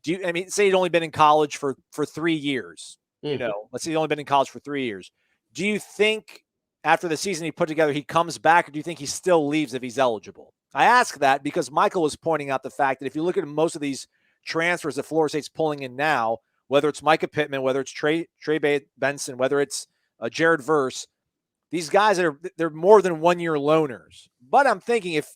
Say he'd only been in college for 3 years, let's say he'd only been in college for 3 years. Do you think after the season he put together, he comes back, or do you think he still leaves if he's eligible? I ask that because Michael was pointing out the fact that if you look at most of these transfers that Florida State's pulling in now, whether it's Micah Pittman, whether it's Trey Benson, whether it's Jared Verse, these guys they're more than 1 year loners. But I'm thinking if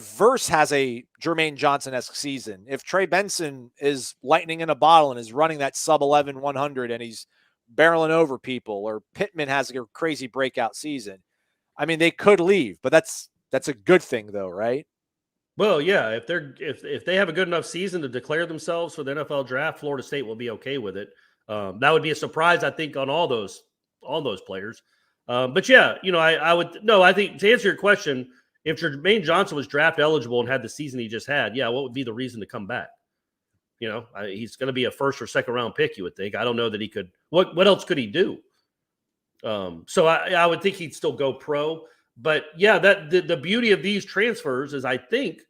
Verse has a Jermaine Johnson-esque season, if Trey Benson is lightning in a bottle and is running that sub-11 100 and he's barreling over people, or Pittman has a crazy breakout season, they could leave. But that's a good thing, though, right? Well, yeah. If they have a good enough season to declare themselves for the NFL draft, Florida State will be okay with it. That would be a surprise, I think, on all those players. But yeah, I think to answer your question, if Jermaine Johnson was draft eligible and had the season he just had, what would be the reason to come back? He's going to be a first or second round pick, you would think. I don't know that he could. What else could he do? So I would think he'd still go pro. But yeah, the beauty of these transfers is I think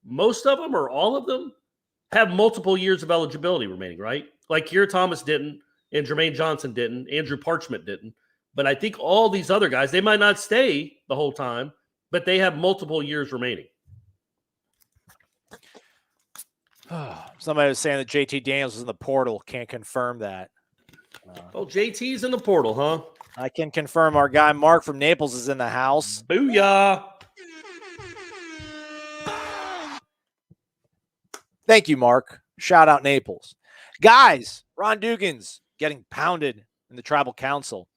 most of them or all of them have multiple years of eligibility remaining, right? Like Keir Thomas didn't, and Jermaine Johnson didn't, Andrew Parchment didn't. But I think all these other guys, they might not stay the whole time, but they have multiple years remaining. Somebody was saying that JT Daniels is in the portal. Can't confirm that. JT's in the portal, huh? I can confirm our guy Mark from Naples is in the house. Booyah. Thank you, Mark. Shout out Naples. Guys, Ron Dugan's getting pounded in the tribal council.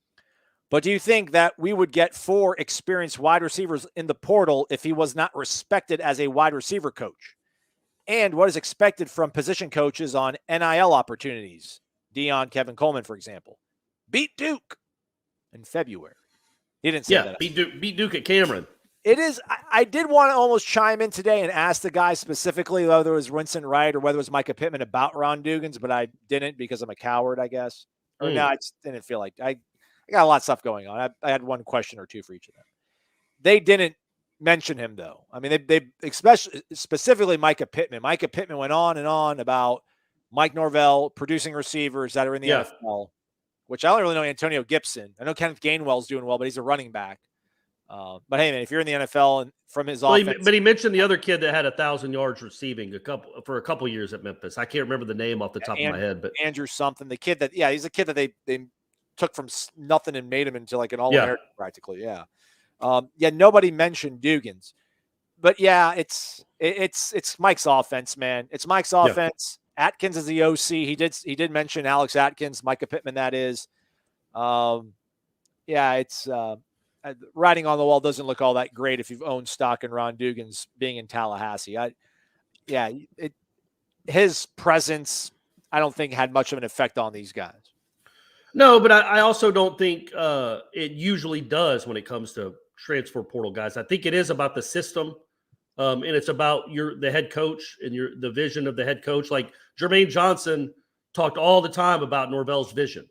But do you think that we would get 4 experienced wide receivers in the portal if he was not respected as a wide receiver coach? And what is expected from position coaches on NIL opportunities? Deion, Kevin Coleman, for example. Beat Duke in February. He didn't say that. Beat Duke at Cameron. It is. I did want to almost chime in today and ask the guy specifically whether it was Winston Wright or whether it was Micah Pittman about Ron Dugan's, but I didn't because I'm a coward, I guess. Or no, I just didn't feel like I got a lot of stuff going on. I had one question or two for each of them. They didn't mention him, though. They especially specifically Micah Pittman. Micah Pittman went on and on about Mike Norvell producing receivers that are in the NFL. which I don't really know Antonio Gibson. I know Kenneth Gainwell's doing well, but he's a running back. But hey, man, if you're in the NFL and from his offense, but he mentioned the other kid that had 1,000 yards receiving for a couple years at Memphis. I can't remember the name off the top of my head, but Andrew something, the kid that he's a kid that they took from nothing and made him into like an All-American practically. Yeah. Nobody mentioned Dugans, but yeah, it's Mike's offense, man. It's Mike's offense. Atkins is the OC. He did mention Alex Atkins, Micah Pittman. That is, it's writing on the wall doesn't look all that great if you've owned stock in Ron Dugans being in Tallahassee. His presence, I don't think had much of an effect on these guys. No, but I also don't think it usually does when it comes to transfer portal guys. I think it is about the system, and it's about the head coach and the vision of the head coach. Like Jermaine Johnson talked all the time about Norvell's vision,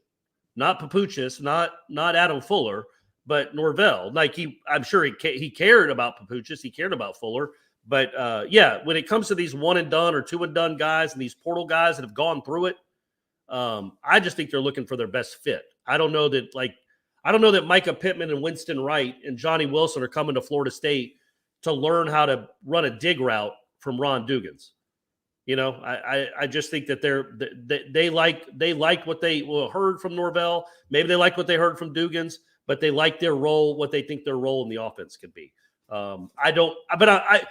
not Papuchis, not Adam Fuller, but Norvell. Like I'm sure he cared about Papuchis, he cared about Fuller, but when it comes to these one and done or two and done guys and these portal guys that have gone through it. I just think they're looking for their best fit. I don't know that Micah Pittman and Winston Wright and Johnny Wilson are coming to Florida State to learn how to run a dig route from Ron Dugans. You know, I just think that they like what they heard from Norvell. Maybe they like what they heard from Dugans, but they like their role, what they think their role in the offense could be.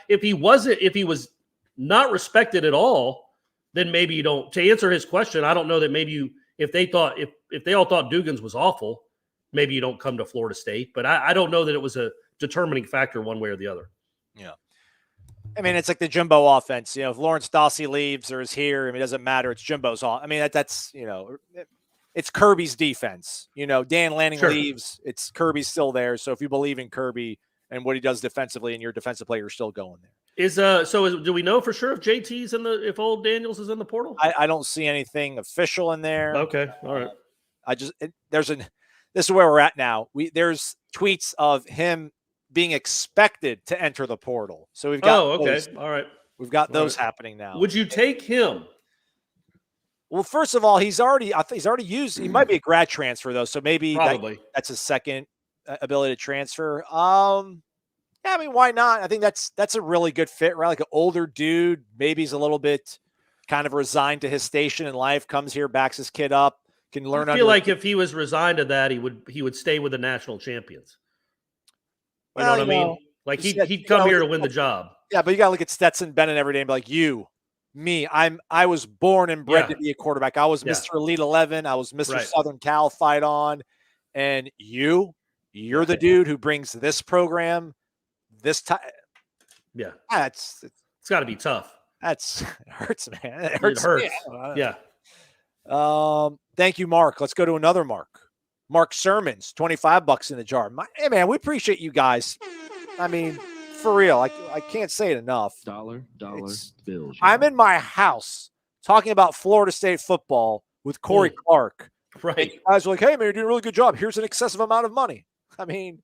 If he was not respected at all, then maybe you don't. To answer his question, I don't know that maybe if they all thought Dugans was awful, maybe you don't come to Florida State. But I don't know that it was a determining factor one way or the other. Yeah. I mean, it's like the Jimbo offense. You know, if Lawrence Dossie leaves or is here, I mean, it doesn't matter. It's Jimbo's all. I mean, that's it's Kirby's defense. You know, Dan Lanning leaves. It's Kirby's still there. So if you believe in Kirby and what he does defensively and your defensive player is still going there. Do we know for sure if JT's if Old Daniels is in the portal? I don't see anything official in there. Okay. All right. This is where we're at now. There's tweets of him being expected to enter the portal. So we've got All right. We've got those happening now. Would you take him? Well, first of all, he's already used. He might be a grad transfer though, so maybe that's his second ability to transfer. Yeah, I mean, why not? I think that's a really good fit, right? Like an older dude, maybe he's a little bit kind of resigned to his station in life, comes here, backs his kid up, can learn. I feel like if he was resigned to that, he would stay with the national champions. You know what I mean? Like he'd come here to win the job. Yeah, but you gotta look at Stetson Bennett every day and be like, I was born and bred to be a quarterback. I was Mr. Elite 11. I was Mr. Southern Cal fight on. And you're the dude who brings this program this time. Yeah. It's got to be tough. It hurts, man. It hurts. Yeah. Thank you, Mark. Let's go to another Mark. Mark Sermons, $25 in the jar. Hey, man, we appreciate you guys. I mean, for real, I can't say it enough. Dollar bills. I'm in my house talking about Florida State football with Corey Clark. Right. You guys are like, hey, man, you're doing a really good job. Here's an excessive amount of money. I mean,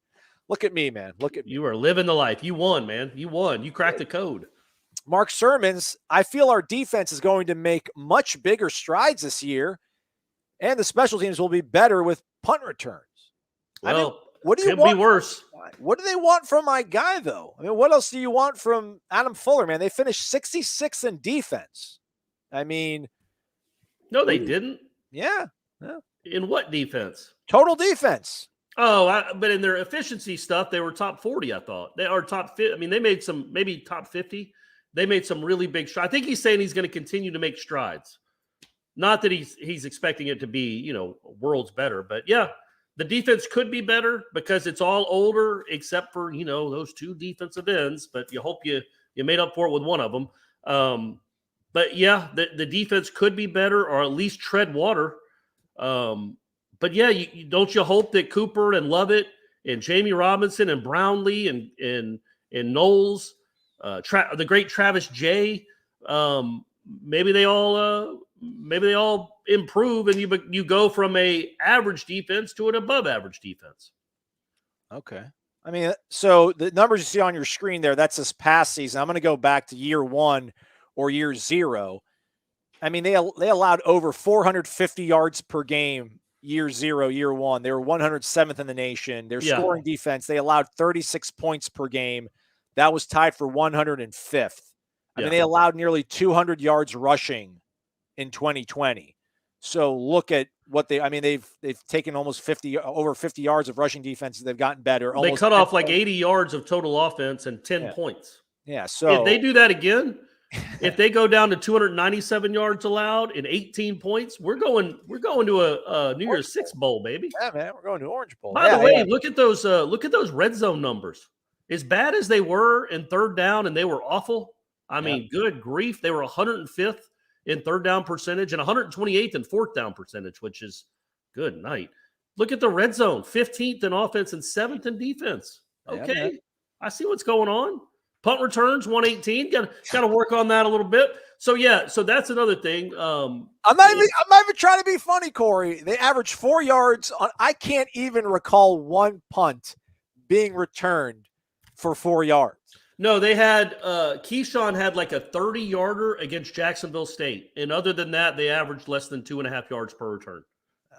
look at me, man. Look at me. You are living the life. You won, man. You won. You cracked the code. Mark Sermons, I feel our defense is going to make much bigger strides this year, and the special teams will be better with punt returns. Well, what do you could want? Be worse. What do they want from my guy, though? I mean, what else do you want from Adam Fuller, man? They finished 66th in defense. I mean, no, they didn't. Yeah. In what defense? Total defense. Oh, but in their efficiency stuff, they were top 40, I thought. They are top 50. I mean, they made some, maybe top 50. They made some really big strides. I think he's saying he's going to continue to make strides. Not that he's expecting it to be, worlds better. But, yeah, the defense could be better because it's all older except for, those two defensive ends. But you hope you made up for it with one of them. But, yeah, the defense could be better or at least tread water. But yeah, don't you hope that Cooper and Lovett and Jamie Robinson and Brownlee and Knowles, the great Travis Jay, maybe they all improve and you go from a average defense to an above average defense. Okay. I mean, so the numbers you see on your screen there, that's this past season. I'm going to go back to year 1 or year 0. I mean, they allowed over 450 yards per game year 0, year 1. They were 107th in the nation. Their Yeah. scoring defense, they allowed 36 points per game. That was tied for 105th. I mean, Yeah. they allowed nearly 200 yards rushing in 2020. So look at what they've taken almost over 50 yards of rushing defense. They've gotten better. They Almost cut 10 off like points. 80 yards of total offense and 10 Yeah. points. Yeah. So If they do that again, if they go down to 297 yards allowed and 18 points, we're going to a New Year's Six bowl, baby. yeah, man, we're going to Orange Bowl. By Yeah, the way, yeah. look at those red zone numbers. As bad as they were in third down, and they were awful. I mean, good grief, they were 105th in third down percentage and 128th in fourth down percentage, which is good night. Look at the red zone, 15th in offense and 7th in defense. Yeah, Okay, man. I see what's going on. Punt returns 118. Got to work on that a little bit. So yeah, so that's another thing. I'm not even trying to be funny, Corey. They averaged 4 yards on. I can't even recall one punt being returned for 4 yards. No, they had Keyshawn had like a 30-yarder against Jacksonville State, and other than that, they averaged less than 2.5 yards per return.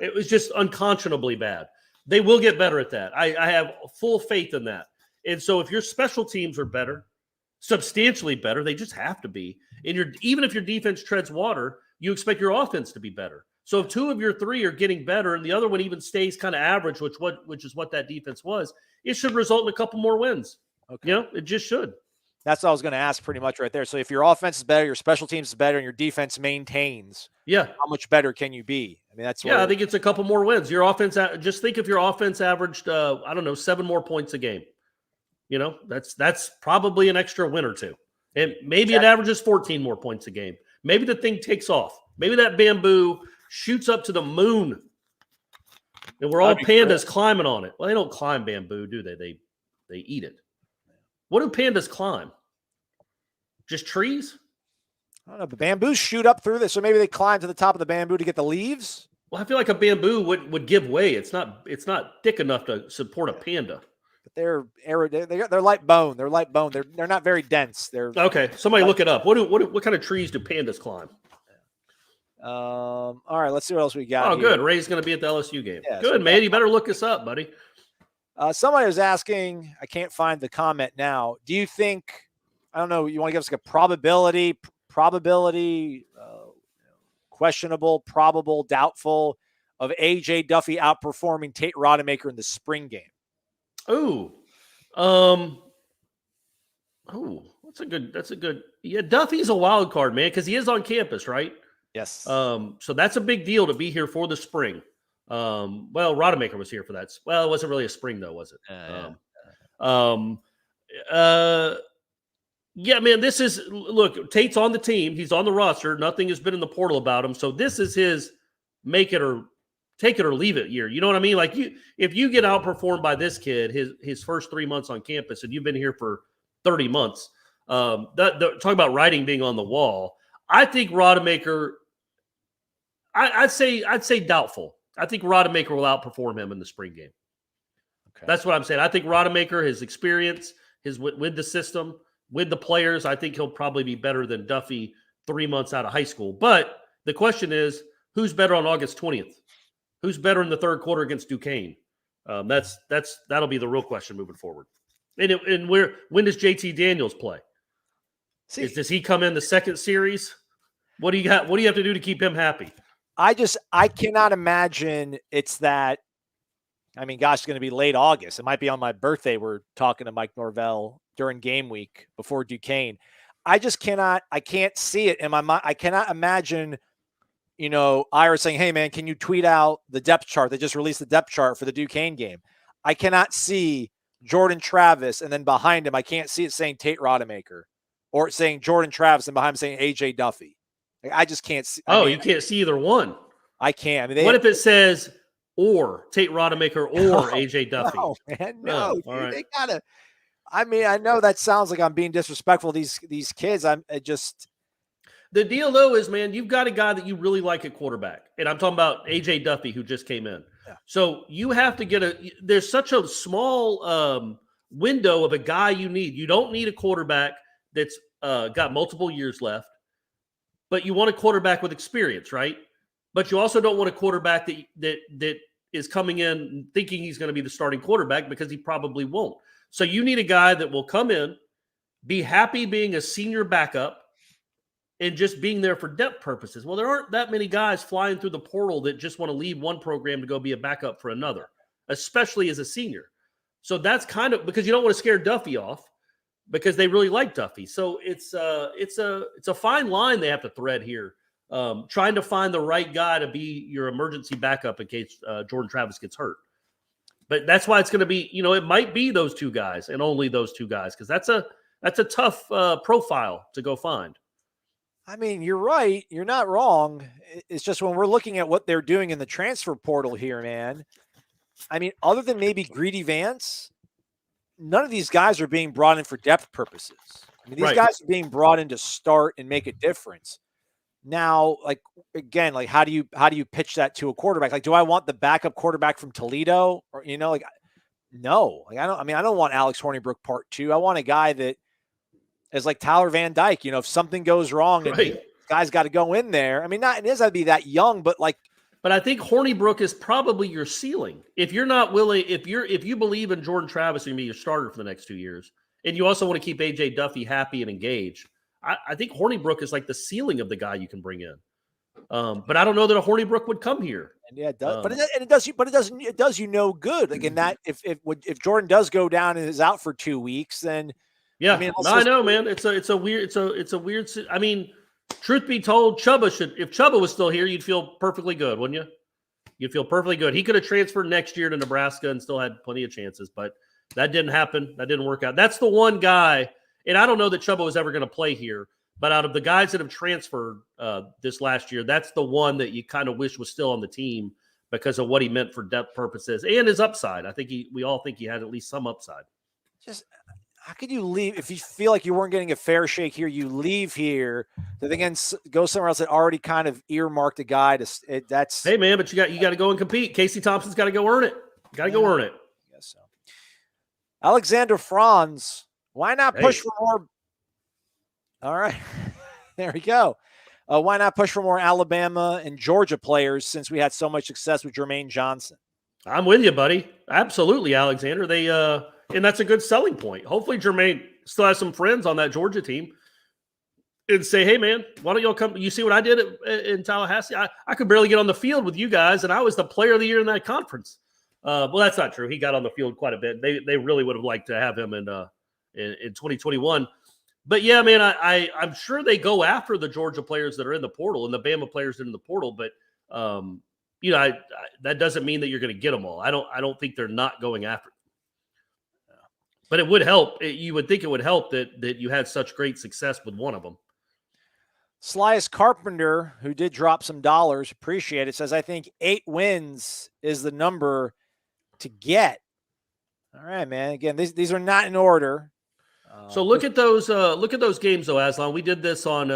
It was just unconscionably bad. They will get better at that. I have full faith in that. And so, if your special teams are better, substantially better, they just have to be. And even if your defense treads water, you expect your offense to be better. So, if 2 of your 3 are getting better, and the other one even stays kind of average, which is what that defense was, it should result in a couple more wins. Okay. You know, it just should. That's what I was going to ask pretty much right there. So if your offense is better, your special teams is better, and your defense maintains, Yeah. how much better can you be? I mean, that's Yeah, where, I think it's a couple more wins. Your offense, just think if your offense averaged, 7 more points a game. You know, that's probably an extra win or two. And maybe it averages 14 more points a game. Maybe the thing takes off. Maybe that bamboo shoots up to the moon. And we're all pandas climbing on it. Well, they don't climb bamboo, do they? They eat it. What do pandas climb? Just trees? I don't know, but bamboos shoot up through this, so maybe they climb to the top of the bamboo to get the leaves. Well, I feel like a bamboo would give way. It's not thick enough to support a panda. But they're light bone. They're light bone. They're not very dense. They're Okay, somebody look it up. What kind of trees do pandas climb? all right. Let's see what else we got. Oh, here. good. Ray's going to be at the LSU game. Yeah, Good, so man. You better look this up, buddy. Somebody was asking. I can't find the comment now. Do you think? I don't know. You want to give us like a probability, questionable, probable, doubtful of AJ Duffy outperforming Tate Rodemaker in the spring game? That's a good. Yeah, Duffy's a wild card, man, because he is on campus, right? Yes. So that's a big deal to be here for the spring. Well, Rodemaker was here for that. Well, it wasn't really a spring though, was it? Yeah, man, look, Tate's on the team. He's on the roster. Nothing has been in the portal about him. So this is his make it or take it or leave it year. You know what I mean? Like if you get outperformed by this kid, his first 3 months on campus, and you've been here for 30 months, talk about writing being on the wall. I think Rodemaker, I'd say doubtful. I think Rodemaker will outperform him in the spring game. Okay. That's what I'm saying. I think Rodemaker, his experience, with the system, with the players, I think he'll probably be better than Duffy 3 months out of high school. But the question is, who's better on August 20th? Who's better in the third quarter against Duquesne? That'll be the real question moving forward. And when does JT Daniels play? Does he come in the second series? What do you got? What do you have to do to keep him happy? I cannot imagine it's that. I mean, gosh, it's going to be late August. It might be on my birthday. We're talking to Mike Norvell during game week before Duquesne. I can't see it in my mind. I cannot imagine, Ira saying, hey, man, can you tweet out the depth chart? They just released the depth chart for the Duquesne game. I cannot see Jordan Travis, and then behind him, I can't see it saying Tate Rodemaker or it's saying Jordan Travis and behind him saying AJ Duffy. Like, I just can't see. You can't see either one. I can't. I mean, what if it says or Tate Rodemaker or AJ Duffy? No, man, no. All right. They gotta. I mean, I know that sounds like I'm being disrespectful to these kids. The deal though is, man, you've got a guy that you really like at quarterback, and I'm talking about AJ Duffy, who just came in. Yeah. So you have to get there's such a small window of a guy you need. You don't need a quarterback that's got multiple years left, but you want a quarterback with experience, right? but you also don't want a quarterback that is coming in thinking he's going to be the starting quarterback, because he probably won't. So you need a guy that will come in, be happy being a senior backup, and just being there for depth purposes. Well, there aren't that many guys flying through the portal that just want to leave one program to go be a backup for another, especially as a senior. So that's kind of because you don't want to scare Duffy off, because they really like Duffy. So it's a fine line they have to thread here, trying to find the right guy to be your emergency backup in case Jordan Travis gets hurt. But that's why it's going to be, it might be those two guys and only those two guys, because that's a tough profile to go find. I mean, you're right. You're not wrong. It's just when we're looking at what they're doing in the transfer portal here, man. I mean, other than maybe Greedy Vance, none of these guys are being brought in for depth purposes. I mean, these guys are being brought in to start and make a difference. Now, again, how do you pitch that to a quarterback? Like, do I want the backup quarterback from Toledo, or no? I don't want Alex Hornibrook Part 2. I want a guy that is like Tyler Van Dyke. If something goes wrong, and the guy's got to go in there. I mean, it doesn't have to be that young, but But I think Hornibrook is probably your ceiling. If you're not willing, if you believe in Jordan Travis and be your starter for the next 2 years, and you also want to keep AJ Duffy happy and engaged, I think Hornibrook is like the ceiling of the guy you can bring in. But I don't know that a Hornibrook would come here. And yeah, it does. It does you no good. Like in that, if Jordan does go down and is out for 2 weeks, then yeah, I know, man. It's a weird. I mean, truth be told, if Chubba was still here, you'd feel perfectly good, wouldn't you? You'd feel perfectly good. He could have transferred next year to Nebraska and still had plenty of chances, but that didn't happen. That didn't work out. That's the one guy, and I don't know that Chubba was ever going to play here, but out of the guys that have transferred this last year, that's the one that you kind of wish was still on the team because of what he meant for depth purposes and his upside. I think we all think he had at least some upside. Just how could you leave if you feel like you weren't getting a fair shake here? You leave here to again go somewhere else that already kind of earmarked a guy to. That's hey man, but you got to go and compete. Casey Thompson's got to go earn it. Got to go earn it. I guess so. Alexander Franz, why not push for more? All right, there we go. Why not push for more Alabama and Georgia players since we had so much success with Jermaine Johnson? I'm with you, buddy. Absolutely, Alexander. They and that's a good selling point. Hopefully Jermaine still has some friends on that Georgia team and say, hey, man, why don't y'all come? You see what I did in Tallahassee? I could barely get on the field with you guys, and I was the player of the year in that conference. Well, that's not true. He got on the field quite a bit. They really would have liked to have him in 2021. But, yeah, man, I'm sure they go after the Georgia players that are in the portal and the Bama players that are in the portal. But, that doesn't mean that you're going to get them all. I don't think they're not going after them. But it would help. You would think it would help that you had such great success with one of them. Slyus Carpenter, who did drop some dollars, appreciate it, says, I think 8 wins is the number to get. All right, man. Again, these are not in order. So look at those games though, Aslan. We did this on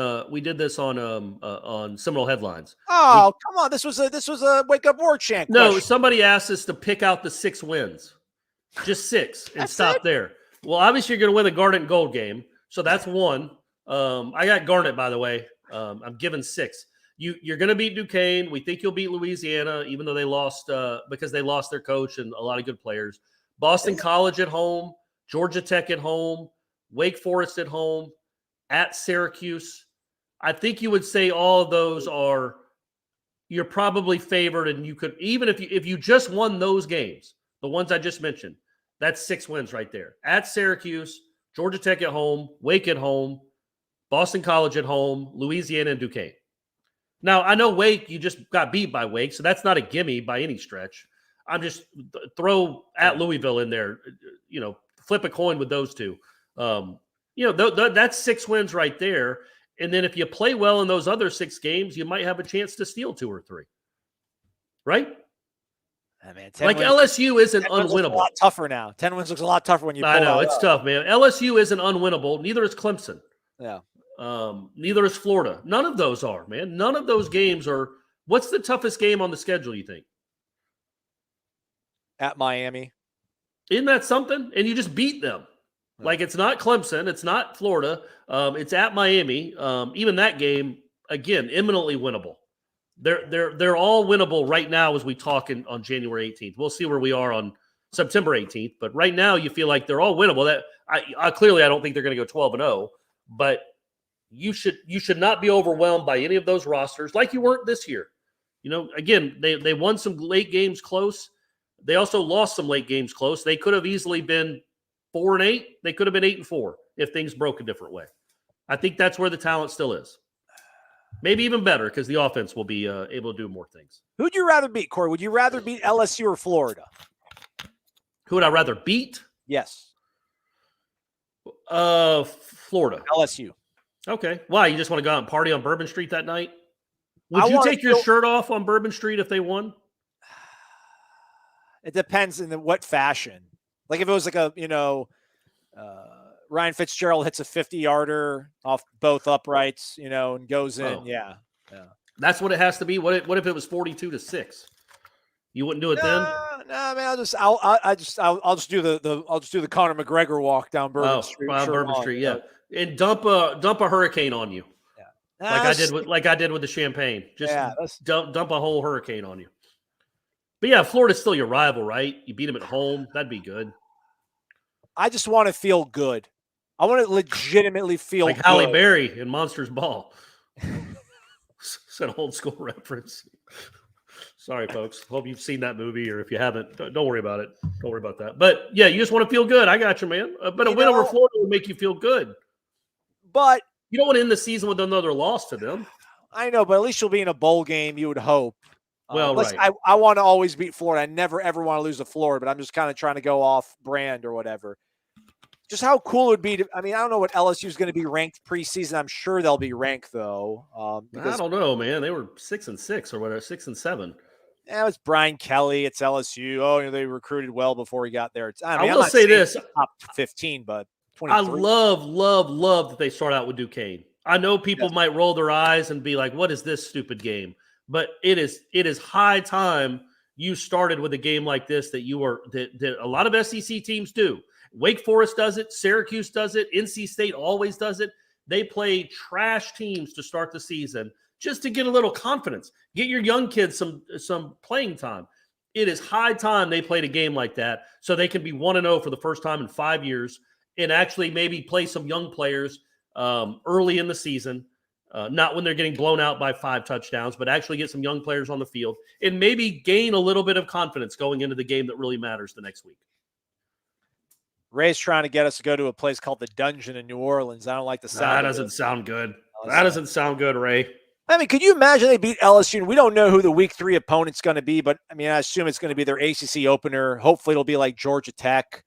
Seminole Headlines. Oh, come on. This was a wake up war chant. No, question. somebody asked us to pick out the 6 wins. Just 6 and stop there. Well, obviously you're going to win the Garnet and Gold game. So that's 1. I got Garnet, by the way. I'm giving 6. You're going to beat Duquesne. We think you'll beat Louisiana, even though they lost because they lost their coach and a lot of good players. Boston College at home, Georgia Tech at home, Wake Forest at home, at Syracuse. I think you would say all of those you're probably favored, and you could, even if you just won those games, the ones I just mentioned, that's 6 wins right there. At Syracuse, Georgia Tech at home, Wake at home, Boston College at home, Louisiana and Duquesne. Now, I know Wake, you just got beat by Wake, so that's not a gimme by any stretch. I'm just throw at Louisville in there, flip a coin with those two. That's 6 wins right there. And then if you play well in those other 6 games, you might have a chance to steal 2 or 3. Right? I mean, LSU isn't unwinnable. A lot tougher now. 10 wins looks a lot tougher when you. I know it's tough, man. LSU isn't unwinnable. Neither is Clemson. Yeah. Neither is Florida. None of those are, man. None of those games are. What's the toughest game on the schedule, you think? At Miami. Isn't that something? And you just beat them. Yeah. Like, it's not Clemson. It's not Florida. It's at Miami. Even that game, again, eminently winnable. They're all winnable right now as we talk on January 18th. We'll see where we are on September 18th, but right now you feel like they're all winnable. That I clearly I don't think they're going to go 12-0, but you should not be overwhelmed by any of those rosters like you weren't this year. You know, again, they won some late games close. They also lost some late games close. They could have easily been 4-8. They could have been 8-4 if things broke a different way. I think that's where the talent still is. Maybe even better because the offense will be able to do more things. Who'd you rather beat, Corey? Would you rather beat LSU or Florida? Who would I rather beat? Yes. Florida. LSU. Okay. Why? You just want to go out and party on Bourbon Street that night? Would I you wanna take your feel- shirt off on Bourbon Street if they won? It depends in what fashion. Like if it was like a, Ryan Fitzgerald hits a 50-yarder off both uprights, and goes in. Oh. Yeah. That's what it has to be. What if it was 42-6? You wouldn't do it then? No, man. I'll just do the Conor McGregor walk down Bourbon Street. On Sure Bourbon on, Street, yeah. And dump a hurricane on you. Yeah. Like I did with the champagne. Just Yeah, dump a whole hurricane on you. But yeah, Florida's still your rival, right? You beat them at home. That'd be good. I just want to feel good. I want to legitimately feel like good. Halle Berry in Monsters Ball. It's an old school reference. Sorry, folks. Hope you've seen that movie, or if you haven't, don't worry about it. Don't worry about that. But yeah, you just want to feel good. I got you, man. But a win over Florida would make you feel good. But you don't want to end the season with another loss to them. I know, but at least you'll be in a bowl game, you would hope. Well, right. I want to always beat Florida. I never, ever want to lose to Florida, but I'm just kind of trying to go off brand or whatever. Just how cool it would be I don't know what LSU is going to be ranked preseason. I'm sure they'll be ranked, though. I don't know, man. They were 6-6 or whatever, 6-7. Yeah, it's Brian Kelly. It's LSU. Oh, they recruited well before he got there. I will say this. Top 15, but 23. I love that they start out with Duquesne. I know people might roll their eyes and be like, what is this stupid game? But it is high time you started with a game like this that a lot of SEC teams do. Wake Forest does it. Syracuse does it. NC State always does it. They play trash teams to start the season just to get a little confidence. Get your young kids some playing time. It is high time they played a game like that so they can be 1-0 for the first time in 5 years and actually maybe play some young players early in the season. Not when they're getting blown out by 5 touchdowns, but actually get some young players on the field and maybe gain a little bit of confidence going into the game that really matters the next week. Ray's trying to get us to go to a place called the Dungeon in New Orleans. I don't like the sound. That doesn't sound good. That doesn't sound good, Ray. I mean, could you imagine they beat LSU? And we don't know who the week 3 opponent's going to be, but I mean, I assume it's going to be their ACC opener. Hopefully it'll be like Georgia Tech,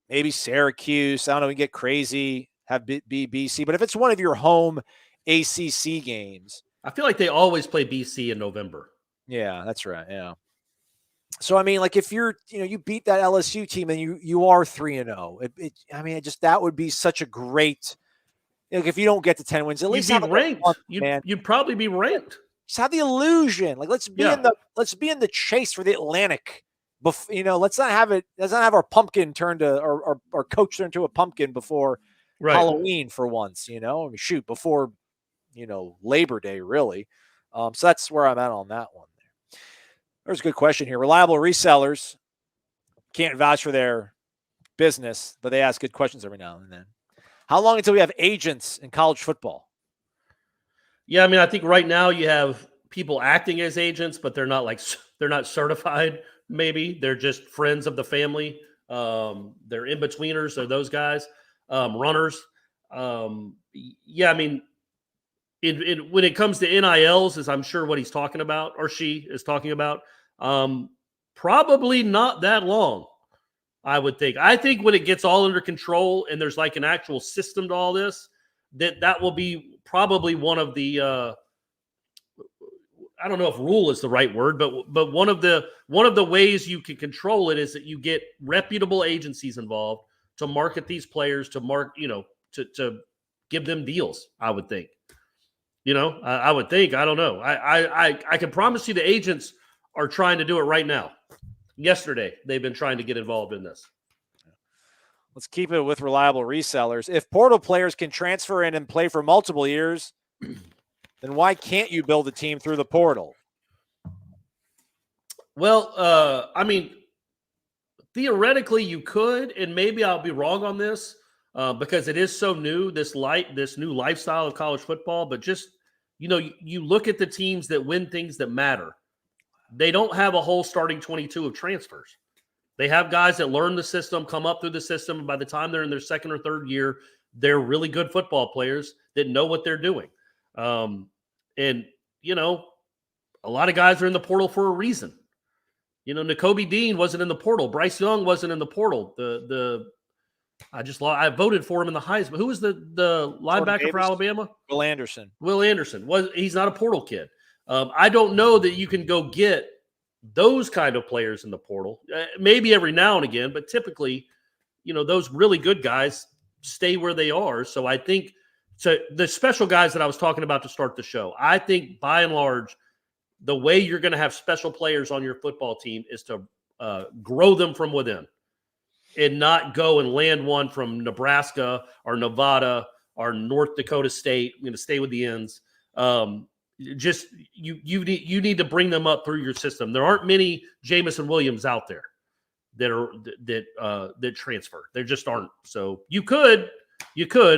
maybe Syracuse. I don't know. We get crazy, have be BC, but if it's one of your home ACC games, I feel like they always play BC in November. Yeah, that's right. Yeah. So, I mean, like if you're, you beat that LSU team and you are 3-0, that would be such a great, if you don't get to 10 wins, at least you'd be ranked. You'd probably be ranked. Just have the illusion. Like let's be in the chase for the Atlantic. Let's not have our pumpkin turn to our coach turn to a pumpkin before Halloween for once. Before Labor Day really. So that's where I'm at on that one. There's a good question here. Reliable resellers can't vouch for their business, but they ask good questions every now and then. How long until we have agents in college football? Yeah, I mean, I think right now you have people acting as agents, but they're not certified. Maybe they're just friends of the family. They're in-betweeners. They're those guys, runners. Yeah, I mean, when it comes to NILs, as I'm sure what he's talking about, or she is talking about, probably not that long, I would think. I think when it gets all under control and there's like an actual system to all this, that will be probably one of the I don't know if rule is the right word, but one of the ways you can control it is that you get reputable agencies involved to market these players, to give them deals, I would think. I would think. I don't know. I can promise you the agents are trying to do it right now. Yesterday, they've been trying to get involved in this. Let's keep it with reliable resellers. If portal players can transfer in and play for multiple years, then why can't you build a team through the portal? Well, I mean, theoretically you could, and maybe I'll be wrong on this because it is so new, this new lifestyle of college football. But just, you look at the teams that win things that matter. They don't have a whole starting 22 of transfers. They have guys that learn the system, come up through the system, and by the time they're in their second or third year, they're really good football players that know what they're doing. And, a lot of guys are in the portal for a reason. Nakobe Dean wasn't in the portal. Bryce Young wasn't in the portal. I voted for him in the Heisman. Who was the linebacker for Alabama? Will Anderson. Will Anderson. He's not a portal kid. I don't know that you can go get those kind of players in the portal. Maybe every now and again, but typically, those really good guys stay where they are. So I think the special guys that I was talking about to start the show, I think by and large, the way you're going to have special players on your football team is to grow them from within and not go and land one from Nebraska or Nevada or North Dakota State. I'm going to stay with the ends. Just you need to bring them up through your system. There aren't many Jameson Williams out there that transfer. There just aren't. So you could,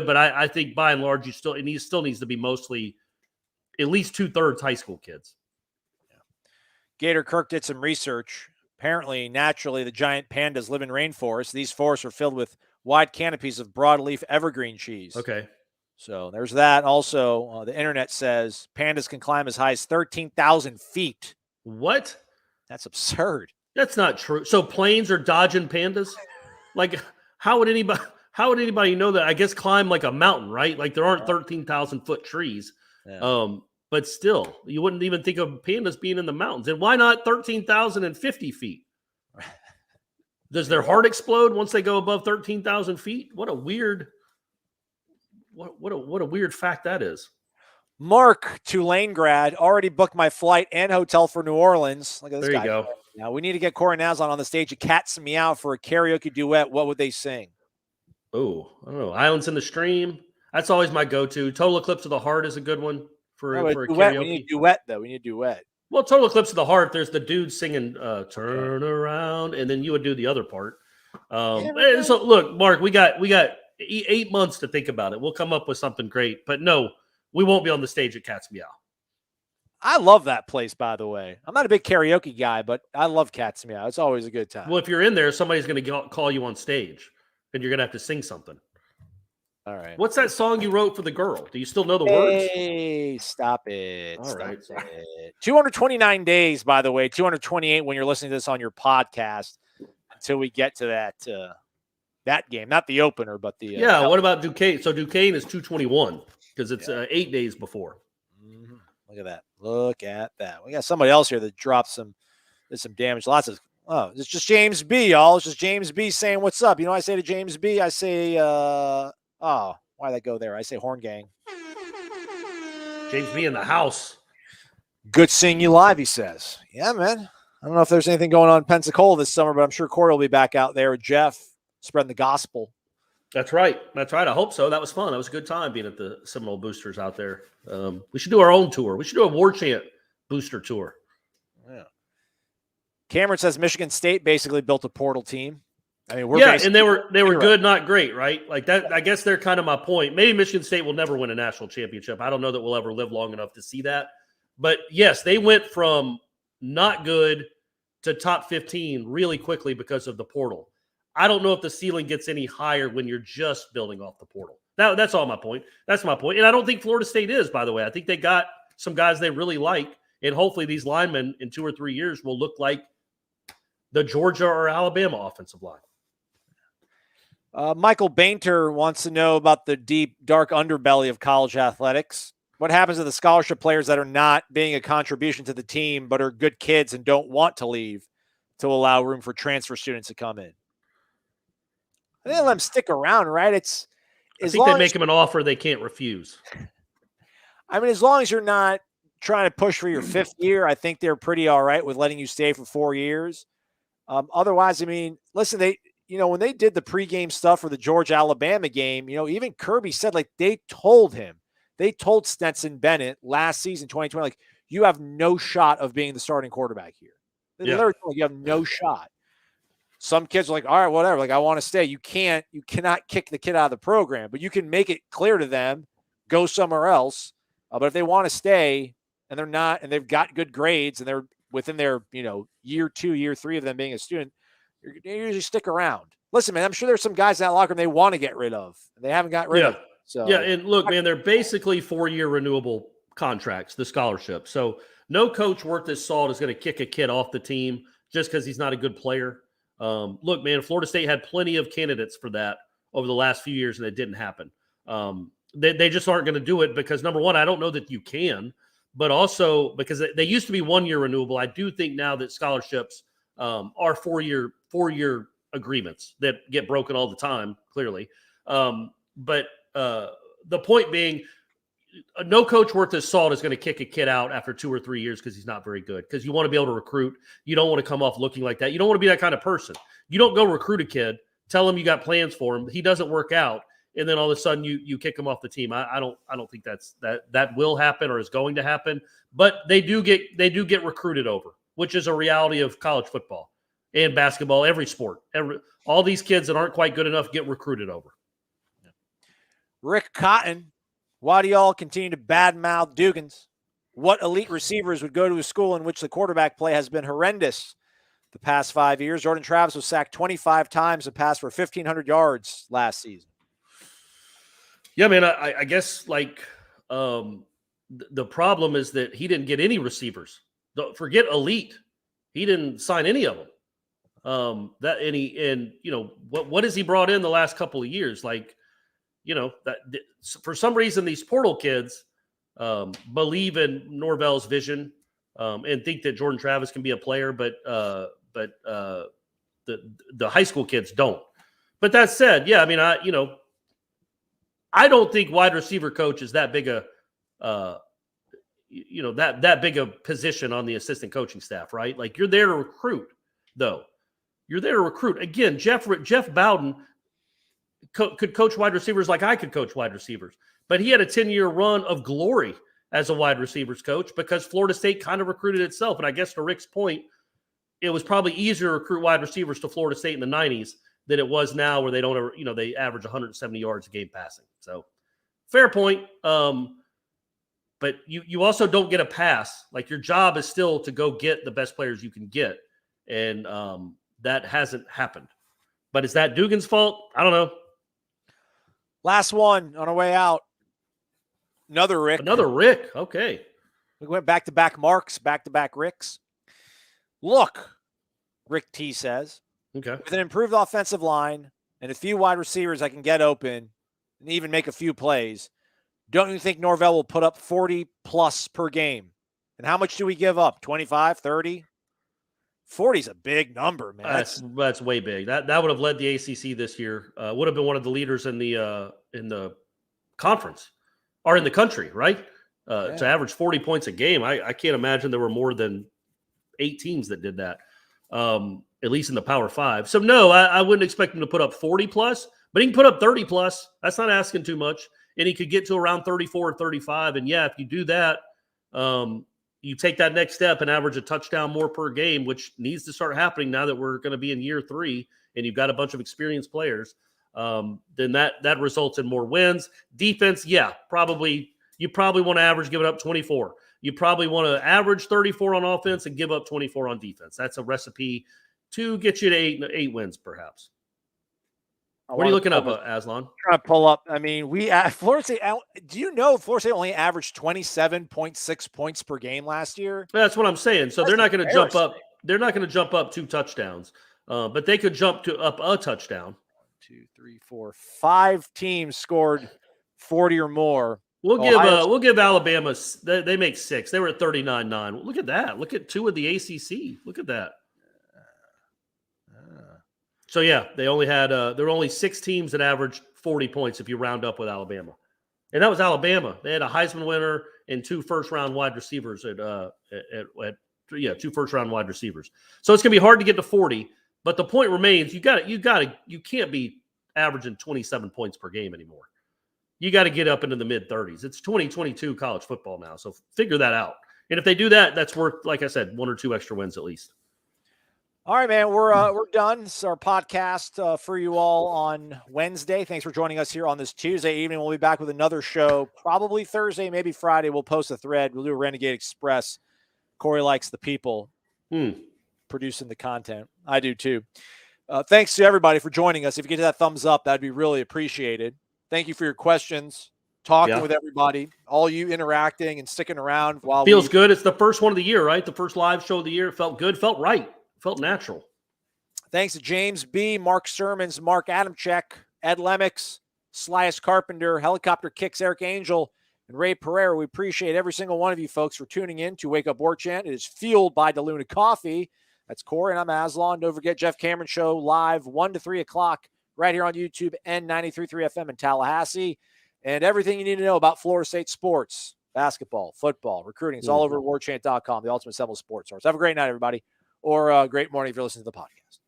but I think by and large still needs to be mostly at least 2/3 high school kids. Gator Kirk did some research. Apparently, naturally, the giant pandas live in rainforests. These forests are filled with wide canopies of broadleaf evergreen trees. Okay. So there's that. Also, the internet says pandas can climb as high as 13,000 feet. What? That's absurd. That's not true. So planes are dodging pandas? Like, how would anybody know that? I guess climb like a mountain, right? Like there aren't 13,000 foot trees. Yeah. But still, you wouldn't even think of pandas being in the mountains. And why not 13,050 feet? Does their heart explode once they go above 13,000 feet? What a weird fact that is. Mark, Tulane grad, already booked my flight and hotel for New Orleans. Look at this There guy. you go. Now we need to get Corey Naslon on the stage at Cats and Meow for a karaoke duet. What would they sing? Oh, I don't know. Islands in the Stream. That's always my go-to. Total Eclipse of the Heart is a good one for a duet. karaoke. We need duet, though. We need duet. Well, Total Eclipse of the Heart, there's the dude singing Turn Around, and then you would do the other part. So look, Mark, we got 8 months to think about it. We'll come up with something great. But no, we won't be on the stage at Cats Meow. I love that place, by the way. I'm not a big karaoke guy, but I love Cats Meow. It's always a good time. Well, if you're in there, somebody's going to call you on stage, and you're going to have to sing something. All right. What's that song you wrote for the girl? Do you still know the words? Hey, stop it. All right. Stop it. 229 days, by the way, 228 when you're listening to this on your podcast until we get to that game. Not the opener, but the what about Duquesne? So Duquesne is 221 because it's 8 days before. Mm-hmm. Look at that. Look at that. We got somebody else here that dropped some damage. Lots of it's just James B, y'all. It's just James B saying what's up. You know what I say to James B? I say why'd that go there? I say Horn Gang. James B in the house. Good seeing you live, he says. Yeah, man. I don't know if there's anything going on in Pensacola this summer, but I'm sure Corey will be back out there with Jeff spreading the gospel. That's right. I hope so. That was fun. That was a good time being at the Seminole Boosters out there. We should do our own tour. We should do a War Chant booster tour. Yeah. Cameron says Michigan State basically built a portal team. I mean, and they were good, not great, right? Like that. I guess they're kind of my point. Maybe Michigan State will never win a national championship. I don't know that we'll ever live long enough to see that. But yes, they went from not good to top 15 really quickly because of the portal. I don't know if the ceiling gets any higher when you're just building off the portal. Now, that's all my point. That's my point. And I don't think Florida State is, by the way. I think they got some guys they really like, and hopefully these linemen in 2 or 3 years will look like the Georgia or Alabama offensive line. Michael Bainter wants to know about the deep, dark underbelly of college athletics. What happens to the scholarship players that are not being a contribution to the team but are good kids and don't want to leave to allow room for transfer students to come in? I think let them stick around, right? I think they make them an offer they can't refuse. I mean, as long as you're not trying to push for your 5th year, I think they're pretty all right with letting you stay for 4 years. Otherwise, I mean, listen, when they did the pregame stuff for the Georgia-Alabama game, even Kirby said, like, they told him They told Stetson Bennett last season, 2020, like, you have no shot of being the starting quarterback here. They literally told him, you have no shot. Some kids are like, all right, whatever. Like, I want to stay. You cannot kick the kid out of the program, but you can make it clear to them, go somewhere else. But if they want to stay and they're not, and they've got good grades and they're within their, year 2, year 3 of them being a student, you usually stick around. Listen, man, I'm sure there's some guys in that locker room they want to get rid of, and they haven't got rid of. So yeah, and look, man, they're basically 4-year renewable contracts, the scholarship. So no coach worth his salt is going to kick a kid off the team just because he's not a good player. Look, man, Florida State had plenty of candidates for that over the last few years, and it didn't happen. They just aren't going to do it because, number one, I don't know that you can, but also because they used to be 1-year renewable. I do think now that scholarships are 4-year agreements that get broken all the time, clearly. But the point being, no coach worth his salt is going to kick a kid out after 2 or 3 years because he's not very good, because you want to be able to recruit. You don't want to come off looking like that. You don't want to be that kind of person. You don't go recruit a kid, tell him you got plans for him. He doesn't work out, and then all of a sudden you kick him off the team. I don't think that will happen or is going to happen. But they do get recruited over, which is a reality of college football and basketball, every sport. All these kids that aren't quite good enough get recruited over. Rick Cotton, why do y'all continue to badmouth Dugans? What elite receivers would go to a school in which the quarterback play has been horrendous the past 5 years? Jordan Travis was sacked 25 times and passed for 1,500 yards last season. Yeah, man, I guess the problem is that he didn't get any receivers. Forget elite. He didn't sign any of them. What has he brought in the last couple of years? For some reason, these portal kids believe in Norvell's vision and think that Jordan Travis can be a player, but the high school kids don't. But that said, yeah, I mean, I don't think wide receiver coach is that big that big a position on the assistant coaching staff, right? Like, you're there to recruit, though. You're there to recruit. Again, Jeff Bowden could coach wide receivers like I could coach wide receivers. But he had a 10-year run of glory as a wide receivers coach because Florida State kind of recruited itself. And I guess to Rick's point, it was probably easier to recruit wide receivers to Florida State in the 90s than it was now, where they don't ever, they average 170 yards a game passing. So fair point. But you also don't get a pass. Like, your job is still to go get the best players you can get. And that hasn't happened. But is that Dugan's fault? I don't know. Last one on our way out. Another Rick. Okay. We went back-to-back Marks, back-to-back Ricks. Look, Rick T says, okay, with an improved offensive line and a few wide receivers that can get open and even make a few plays, don't you think Norvell will put up 40-plus per game? And how much do we give up? 25, 30? 40 is a big number, man. That's way big. That would have led the ACC this year. Would have been one of the leaders in the conference or in the country, right? To average 40 points a game. I can't imagine there were more than 8 teams that did that, at least in the Power 5. So no, I wouldn't expect him to put up 40 plus, but he can put up 30 plus. That's not asking too much, and he could get to around 34 or 35. And yeah, if you do that, you take that next step and average a touchdown more per game, which needs to start happening now that we're going to be in year 3 and you've got a bunch of experienced players. Then that results in more wins. Defense, yeah, probably. You probably want to average giving up 24. You probably want to average 34 on offense and give up 24 on defense. That's a recipe to get you to eight wins, perhaps. What are you looking up, Aslan? Trying to pull up. I mean, Florida State. Do you know Florida State only averaged 27.6 points per game last year? That's what I'm saying. So they're not going to jump up. They're not going to jump up 2 touchdowns, but they could jump up a touchdown. 1, 2, 3, 4, 5 teams scored 40 or more. We'll give Alabama. They make 6. They were at 39-9. Look at that. Look at 2 of the ACC. Look at that. So yeah, there were only 6 teams that averaged 40 points if you round up with Alabama, and that was Alabama. They had a Heisman winner and 2 first-round wide receivers 2 first-round wide receivers. So it's gonna be hard to get to 40. But the point remains: you can't be averaging 27 points per game anymore. you got to get up into the mid 30s. It's 2022 college football now, so figure that out. And if they do that, that's worth, like I said, 1 or 2 extra wins at least. All right, man, we're done. This is our podcast for you all on Wednesday. Thanks for joining us here on this Tuesday evening. We'll be back with another show, probably Thursday, maybe Friday. We'll post a thread. We'll do a Renegade Express. Corey likes the people producing the content. I do too. Thanks to everybody for joining us. If you get that thumbs up, that'd be really appreciated. Thank you for your questions, talking with everybody, all you interacting and sticking around. While Feels good. It's the first one of the year, right? The first live show of the year. It felt good, felt right. Felt natural. Thanks to James B., Mark Sermons, Mark Adamczyk, Ed Lemmix, Slyus Carpenter, Helicopter Kicks, Eric Angel, and Ray Pereira. We appreciate every single one of you folks for tuning in to Wake Up War Chant. It is fueled by DeLuna Coffee. That's Corey, and I'm Aslan. Don't forget Jeff Cameron Show live 1 to 3 o'clock right here on YouTube and 93.3 FM in Tallahassee. And everything you need to know about Florida State sports, basketball, football, recruiting. It's all over warchant.com, the ultimate Seminole sports source. Have a great night, everybody. Or a great morning if you're listening to the podcast.